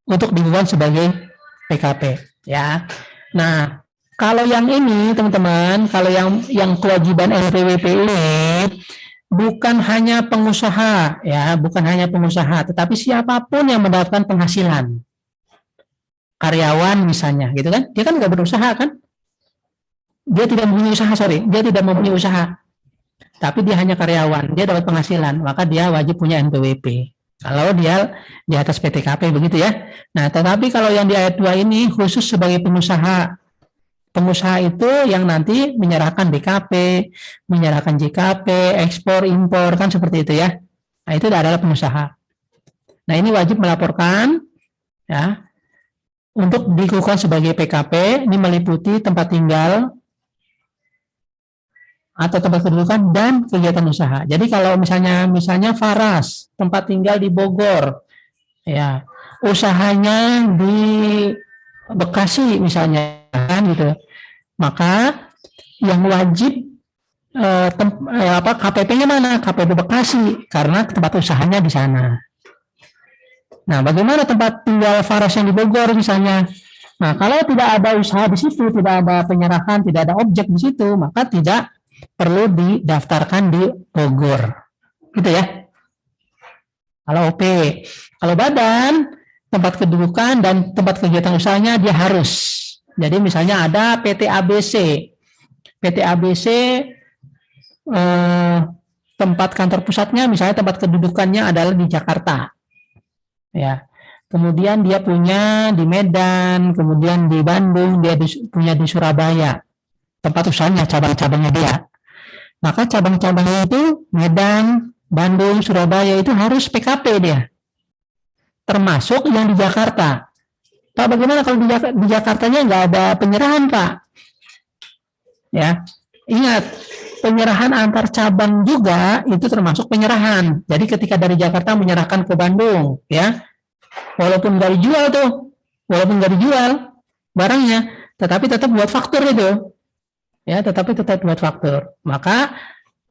untuk dibuat sebagai PKP ya. Nah, kalau yang ini teman-teman, kalau yang kewajiban NPWP ini bukan hanya pengusaha ya, bukan hanya pengusaha, tetapi siapapun yang mendapatkan penghasilan. Karyawan misalnya, gitu kan? Dia kan nggak berusaha kan? Dia tidak mempunyai usaha, dia tidak mempunyai usaha. Tapi dia hanya karyawan, dia dapat penghasilan, maka dia wajib punya NPWP. Kalau dia di atas PTKP begitu ya. Nah, tetapi kalau yang di ayat 2 ini khusus sebagai pengusaha. Pengusaha itu yang nanti menyerahkan BKP, menyerahkan JKP, ekspor, impor, kan seperti itu ya. Nah, itu adalah pengusaha. Nah, ini wajib melaporkan ya untuk dikukuhkan sebagai PKP. Ini meliputi tempat tinggal atau tempat kedudukan dan kegiatan usaha. Jadi kalau misalnya Faras, tempat tinggal di Bogor, ya, usahanya di Bekasi misalnya, kan gitu. Maka yang wajib KPP-nya mana? KPP Bekasi, karena tempat usahanya di sana. Nah, bagaimana tempat tinggal Faras yang di Bogor misalnya? Nah, kalau tidak ada usaha di situ, tidak ada penyerahan, tidak ada objek di situ, maka tidak perlu didaftarkan di Bogor. Gitu ya. Kalau OP, kalau badan, tempat kedudukan dan tempat kegiatan usahanya dia harus. Jadi misalnya ada PT ABC. PT ABC tempat kantor pusatnya misalnya tempat kedudukannya adalah di Jakarta. Ya. Kemudian dia punya di Medan, kemudian di Bandung, dia punya di Surabaya. Tempat usahanya, cabang-cabangnya dia. Maka cabang-cabangnya itu Medan, Bandung, Surabaya itu harus PKP dia. Termasuk yang di Jakarta. Pak, bagaimana kalau di Jakartanya nggak ada penyerahan, Pak? Ya, ingat, penyerahan antar cabang juga itu termasuk penyerahan. Jadi ketika dari Jakarta menyerahkan ke Bandung, ya, walaupun nggak dijual barangnya, tetapi tetap buat faktur itu, ya, tetapi tetap buat faktur. Maka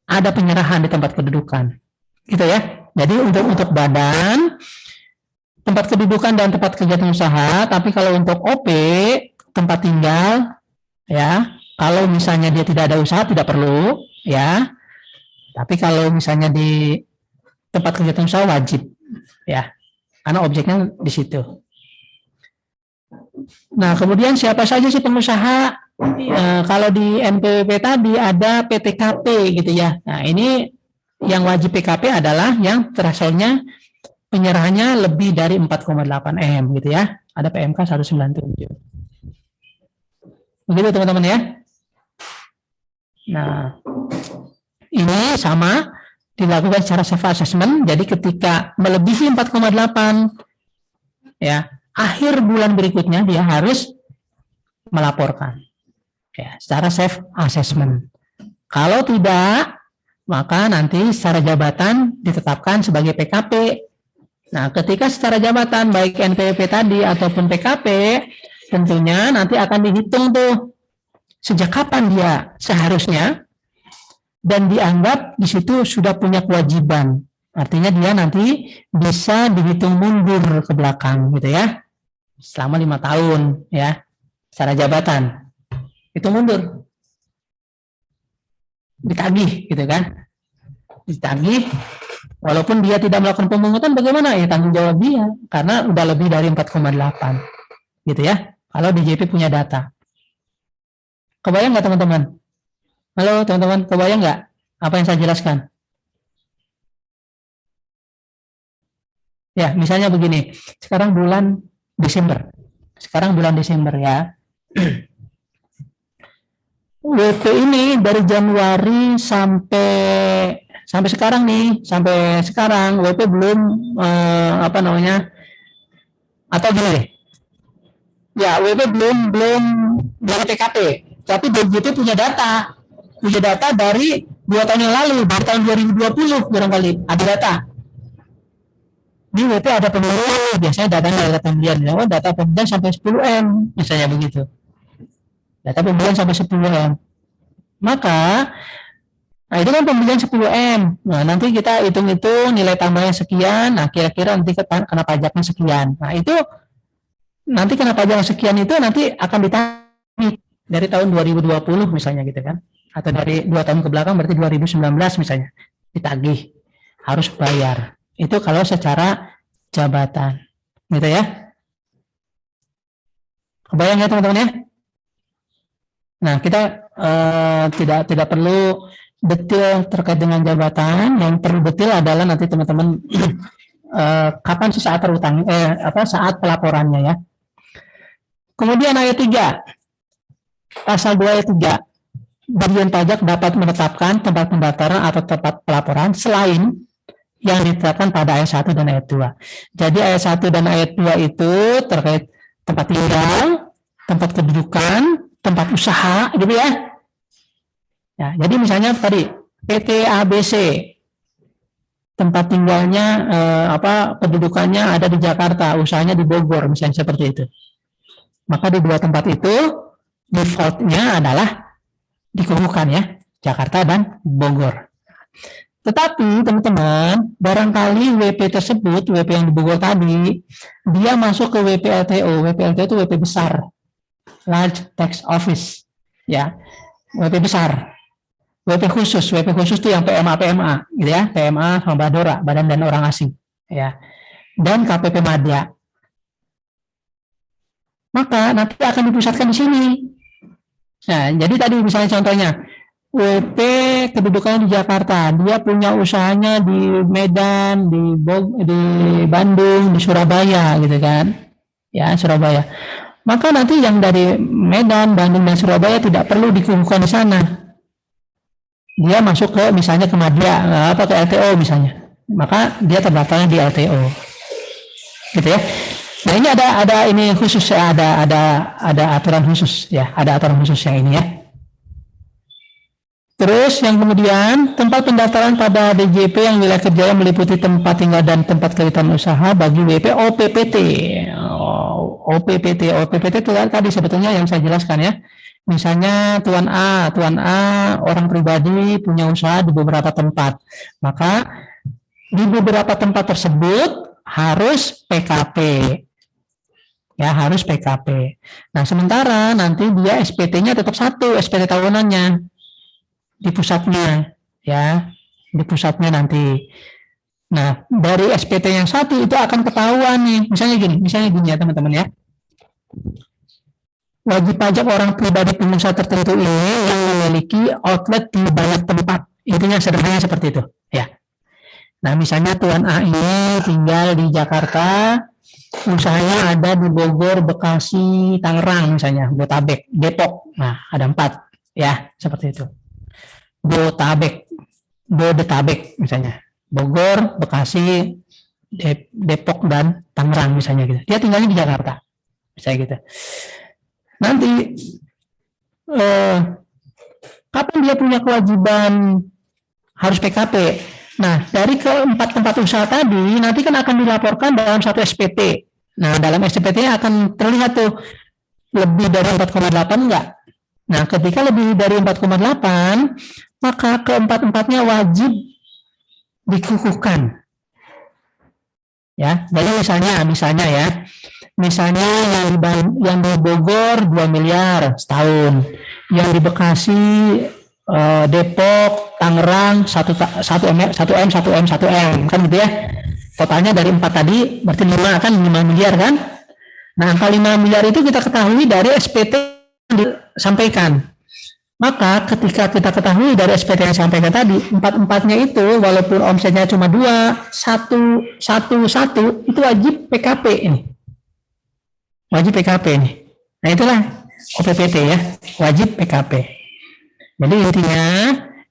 ada penyerahan di tempat kedudukan, gitu ya. Jadi untuk badan, tempat kedudukan dan tempat kegiatan usaha, tapi kalau untuk OP, tempat tinggal, ya, kalau misalnya dia tidak ada usaha tidak perlu, ya. Tapi kalau misalnya di tempat kegiatan usaha wajib, ya, karena objeknya di situ. Nah, kemudian siapa saja sih pengusaha? Kalau di NPWP tadi ada PTKP gitu ya. Nah, ini yang wajib PKP adalah yang threshold-nya penyerahannya lebih dari 4,8 M gitu ya. Ada PMK 197. Begitu teman-teman ya. Nah, ini sama dilakukan secara self assessment. Jadi ketika melebihi 4,8 ya, akhir bulan berikutnya dia harus melaporkan ya, secara self assessment. Kalau tidak, maka nanti secara jabatan ditetapkan sebagai PKP. Nah, ketika secara jabatan baik NPWP tadi ataupun PKP, tentunya nanti akan dihitung tuh sejak kapan dia seharusnya, dan dianggap di situ sudah punya kewajiban. Artinya dia nanti bisa dihitung mundur ke belakang gitu ya, selama 5 tahun ya, secara jabatan itu mundur, ditagih gitu kan, ditagih. Walaupun dia tidak melakukan pemungutan, bagaimana ya tanggung jawab dia, karena udah lebih dari 4,8 gitu ya, kalau DJP punya data. Kebayang nggak teman-teman? Halo teman-teman, kebayang nggak apa yang saya jelaskan? Ya, misalnya begini, sekarang bulan Desember ya. WP ini dari Januari sampai sekarang nih, sampai sekarang WP belum atau gini deh. Ya, WP belum PKP, tapi DJP punya data dari 2 tahun yang lalu, dari tahun 2020 barangkali ada data. Di WP ada pemilihan, biasanya data pembelian, data pembelian sampai 10 M, misalnya begitu. Data pembelian sampai 10 M. Maka, nah itu kan pembelian 10 M. Nah, nanti kita hitung-hitung nilai tambahnya sekian, nah kira-kira nanti kena pajaknya sekian. Nah, itu nanti kena pajak sekian itu nanti akan ditagih dari tahun 2020 misalnya gitu kan. Atau dari 2 tahun ke belakang berarti 2019 misalnya. Ditagih, harus bayar. Itu kalau secara jabatan. Gitu ya. Kebayang ya teman-teman ya? Nah, kita tidak perlu detail terkait dengan jabatan. Yang perlu detail adalah nanti teman-teman kapan sih saat saat pelaporannya ya. Kemudian ayat 3. Pasal 2 ayat 3. Dirjen Pajak dapat menetapkan tempat pendaftaran atau tempat pelaporan selain yang ditetapkan pada ayat 1 dan ayat 2. Jadi ayat 1 dan ayat 2 itu terkait tempat tinggal, tempat kedudukan, tempat usaha, gitu ya. Ya, jadi misalnya tadi PT ABC, tempat tinggalnya kedudukannya ada di Jakarta, usahanya di Bogor, misalnya seperti itu. Maka di 2 tempat itu defaultnya adalah dikumpulkan ya, Jakarta dan Bogor. Tetapi teman-teman, barangkali WP tersebut, WP yang di Bogor tadi, dia masuk ke WPLTO. WPLTO itu WP besar, Large Tax Office, ya, WP besar. WP khusus itu yang PMA, gitu ya, PMA sama Badora, Badan dan Orang Asing, ya, dan KPP Madya. Maka nanti akan dipusatkan di sini. Nah, jadi tadi misalnya contohnya, WP kedudukannya di Jakarta, dia punya usahanya di Medan, di Bandung, di Surabaya, gitu kan? Ya, Surabaya. Maka nanti yang dari Medan, Bandung, dan Surabaya tidak perlu dikumpulkan di sana. dia masuk ke misalnya ke Madya apa ke LTO misalnya, maka dia terdaftarnya di LTO, gitu ya. Nah ini ada ini khusus ya, ada aturan khusus ya, ada aturan khusus yang ini ya. Terus yang kemudian tempat pendaftaran pada DJP yang wilayah kerjanya meliputi tempat tinggal dan tempat kegiatan usaha bagi WP OPPT. OPPT itu tadi sebetulnya yang saya jelaskan ya. Misalnya Tuan A orang pribadi punya usaha di beberapa tempat, maka di beberapa tempat tersebut harus PKP. Ya, harus PKP. Nah, sementara nanti dia SPT-nya tetap satu, SPT tahunannya di pusatnya, ya, di pusatnya nanti. Nah, dari SPT yang satu itu akan ketahuan nih, misalnya gini ya teman-teman ya. Wajib pajak orang pribadi pengusaha tertentu ini yang memiliki outlet di banyak tempat. Intinya sederhananya seperti itu, ya. Nah, misalnya Tuan A ini tinggal di Jakarta, usahanya ada di Bogor, Bekasi, Tangerang misalnya, Botabek, Depok. Nah, ada 4, ya, seperti itu. Bodetabek misalnya, Bogor, Bekasi, Depok dan Tangerang misalnya gitu. Dia tinggalnya di Jakarta, misalnya gitu. Nanti kapan dia punya kewajiban harus PKP? Nah, dari keempat tempat usaha tadi nanti kan akan dilaporkan dalam satu SPT. Nah, dalam SPT-nya akan terlihat tuh lebih dari 4,8 enggak. Nah, ketika lebih dari 4,8, maka keempat-empatnya wajib dikukuhkan. Ya, jadi misalnya yang di Bogor 2 miliar setahun, yang di Bekasi, Depok, Tangerang 1 M kan gitu ya. Totalnya dari 4 tadi berarti 5 kan, 5 miliar kan. Nah, angka 5 miliar itu kita ketahui dari SPT yang disampaikan. Maka ketika kita ketahui dari SPT yang disampaikan tadi, 4-4-nya itu walaupun omsetnya cuma 2, 1, itu wajib PKP ini. Wajib PKP ini. Nah, itulah OPPT ya, wajib PKP. Jadi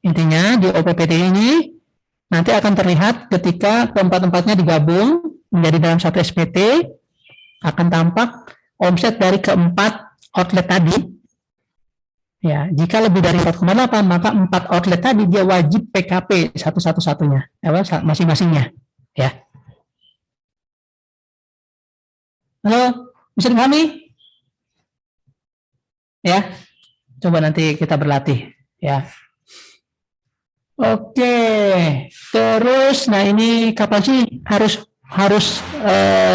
intinya di OPPT ini nanti akan terlihat ketika keempat-empatnya digabung menjadi dalam satu SPT, akan tampak omset dari keempat outlet tadi. Ya, jika lebih dari 4,8 maka 4 outlet tadi dia wajib PKP satu-satunya, masing-masingnya. Ya. Halo, bisa dipahami? Ya, coba nanti kita berlatih. Ya. Oke, terus, nah ini kapan sih harus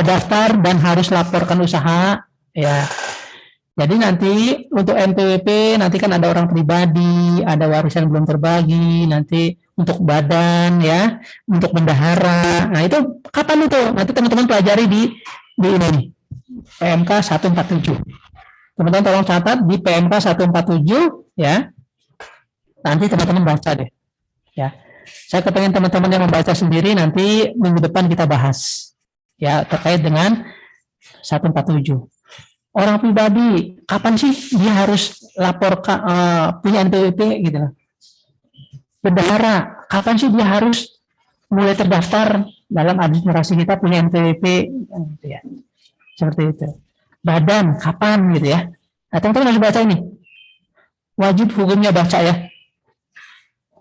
daftar dan harus laporkan usaha? Ya. Jadi nanti untuk NPWP nanti kan ada orang pribadi, ada warisan belum terbagi, nanti untuk badan ya, untuk bendahara. Nah itu kapan itu? Nanti teman-teman pelajari di ini nih, PMK 147. Teman-teman tolong catat di PMK 147 ya. Nanti teman-teman baca deh. Ya. Saya kepengen teman-teman yang membaca sendiri, nanti minggu depan kita bahas ya terkait dengan 147. Orang pribadi, kapan sih dia harus laporkan punya NPWP gitu loh. Bendahara, kapan sih dia harus mulai terdaftar dalam administrasi kita punya NPWP gitu ya. Seperti itu. Badan, kapan gitu ya. Nah, teman-teman harus baca ini. Wajib hukumnya baca ya.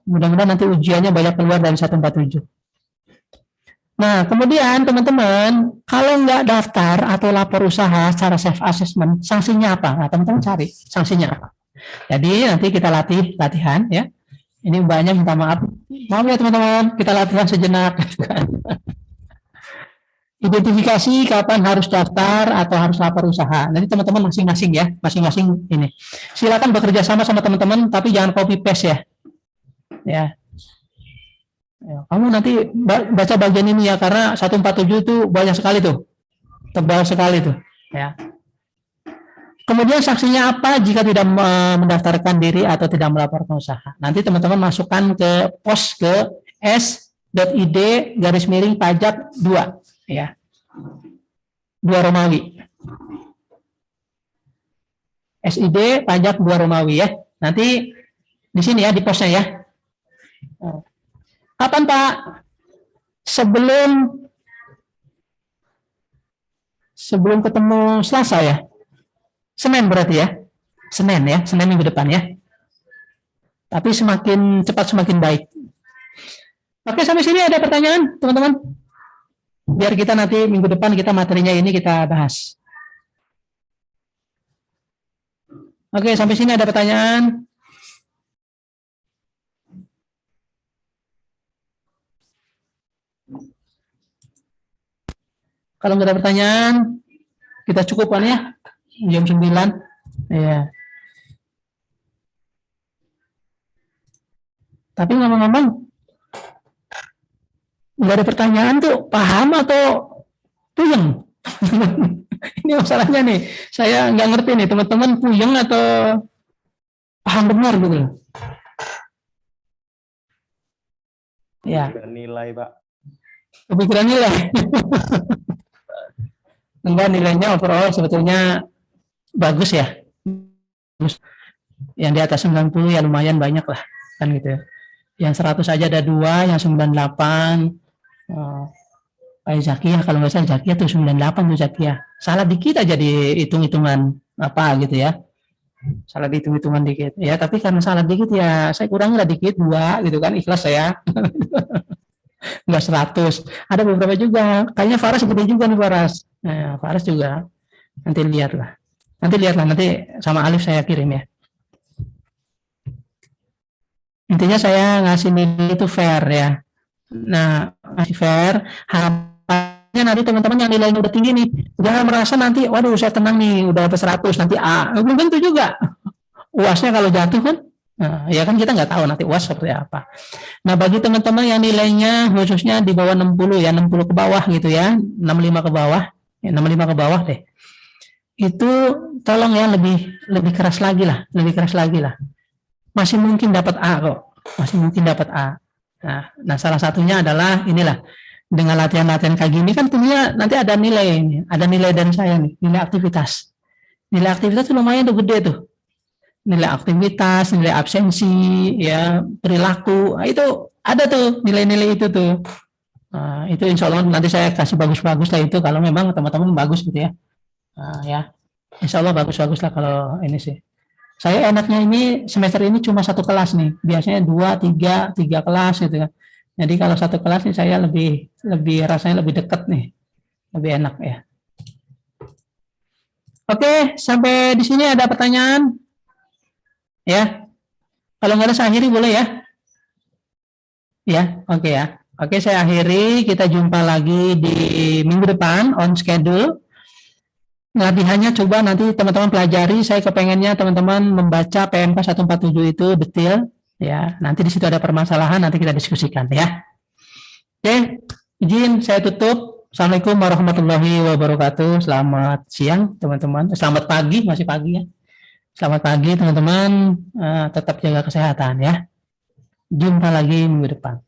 Mudah-mudahan nanti ujiannya banyak keluar dari 147. Nah, kemudian teman-teman, kalau nggak daftar atau lapor usaha secara self-assessment, sanksinya apa? Nah, teman-teman cari sanksinya apa. Jadi nanti kita latihan ya. Ini mbaknya minta maaf. Maaf ya teman-teman, kita latihan sejenak. Identifikasi kapan harus daftar atau harus lapor usaha. Nanti teman-teman masing-masing ya, masing-masing ini. Silakan bekerja sama teman-teman, tapi jangan copy paste ya. Ya. Kamu nanti baca bagian ini ya, karena 147 itu banyak sekali tuh, tebal sekali tuh ya. Kemudian sanksinya apa jika tidak mendaftarkan diri atau tidak melaporkan usaha? Nanti teman-teman masukkan ke pos ke s.id/pajak 2 ya, 2 Romawi, SID pajak 2 Romawi ya. Nanti di sini ya di posnya ya. Kapan Pak? Sebelum ketemu Selasa ya? Senin berarti ya? Senin ya, Senin minggu depan ya. Tapi semakin cepat semakin baik. Oke, sampai sini ada pertanyaan, teman-teman? Biar kita nanti minggu depan kita materinya ini kita bahas. Oke, sampai sini ada pertanyaan? Kalau nggak ada pertanyaan, kita cukupkan ya. Jam 9. Ya. Tapi ngomong-ngomong, nggak ada pertanyaan tuh, paham atau puyeng? Ini masalahnya nih, saya nggak ngerti nih, teman-teman puyeng atau paham benar gitu. Ya. Nilai, Pak. Kepikiran nilai. Enggak, nilainya overall sebetulnya bagus ya. Yang di atas 90 ya lumayan banyak lah, kan gitu. Yang 100 aja ada 2, yang 98 kayak Zakia, kalau nggak salah Zakia tuh 98 tuh Zakia. Salah dikit aja di hitung-hitungan apa gitu ya. Salah di hitung-hitungan dikit. Ya, tapi karena salah dikit ya saya kurangi lah dikit 2 gitu kan, ikhlas saya. Enggak 100. Ada beberapa juga. Kayaknya Faras seperti juga nih Faras. Nah, Faras juga. Nanti lihatlah. Nanti sama Alif saya kirim ya. Intinya saya ngasih nilai itu fair ya. Nah, ngasih fair. Harapannya nanti teman-teman yang nilainya udah tinggi nih, jangan merasa nanti, waduh saya tenang nih, udah dapat 100, nanti A. Belum tentu juga. UASnya kalau jatuh kan, nah, ya kan kita nggak tahu nanti UAS seperti apa. Nah, bagi teman-teman yang nilainya khususnya di bawah 60 ya, 60 ke bawah gitu ya, 65 ke bawah, ya 65 ke bawah deh. Itu tolong ya lebih keras lagi lah, Masih mungkin dapat A kok, masih mungkin dapat A. Nah, salah satunya adalah inilah, dengan latihan-latihan kayak gini kan tentunya nanti ada nilai dari saya nih, nilai aktivitas. Nilai aktivitas itu lumayan tuh gede tuh. Nilai aktivitas, nilai absensi, ya perilaku, itu ada tuh nilai-nilai itu tuh. Itu insya Allah nanti saya kasih bagus-bagus lah itu kalau memang teman-teman bagus gitu ya. Ya, insya Allah bagus-bagus lah kalau ini sih. Saya enaknya ini semester ini cuma 1 kelas nih, biasanya 2, 3 kelas gitu kan. Jadi kalau 1 kelas nih saya lebih rasanya lebih dekat nih, lebih enak ya. Oke, sampai di sini ada pertanyaan? Ya, kalau nggak ada saya akhiri boleh ya? Ya, oke ya. Oke, saya akhiri. Kita jumpa lagi di minggu depan on schedule. Latihannya coba nanti teman-teman pelajari. Saya kepengennya teman-teman membaca PMK 147 itu detail. Ya, nanti di situ ada permasalahan. Nanti kita diskusikan ya. Oke, izin saya tutup. Assalamualaikum warahmatullahi wabarakatuh. Selamat siang teman-teman. Selamat pagi, masih pagi ya. Selamat pagi teman-teman. Tetap jaga kesehatan ya. Jumpa lagi minggu depan.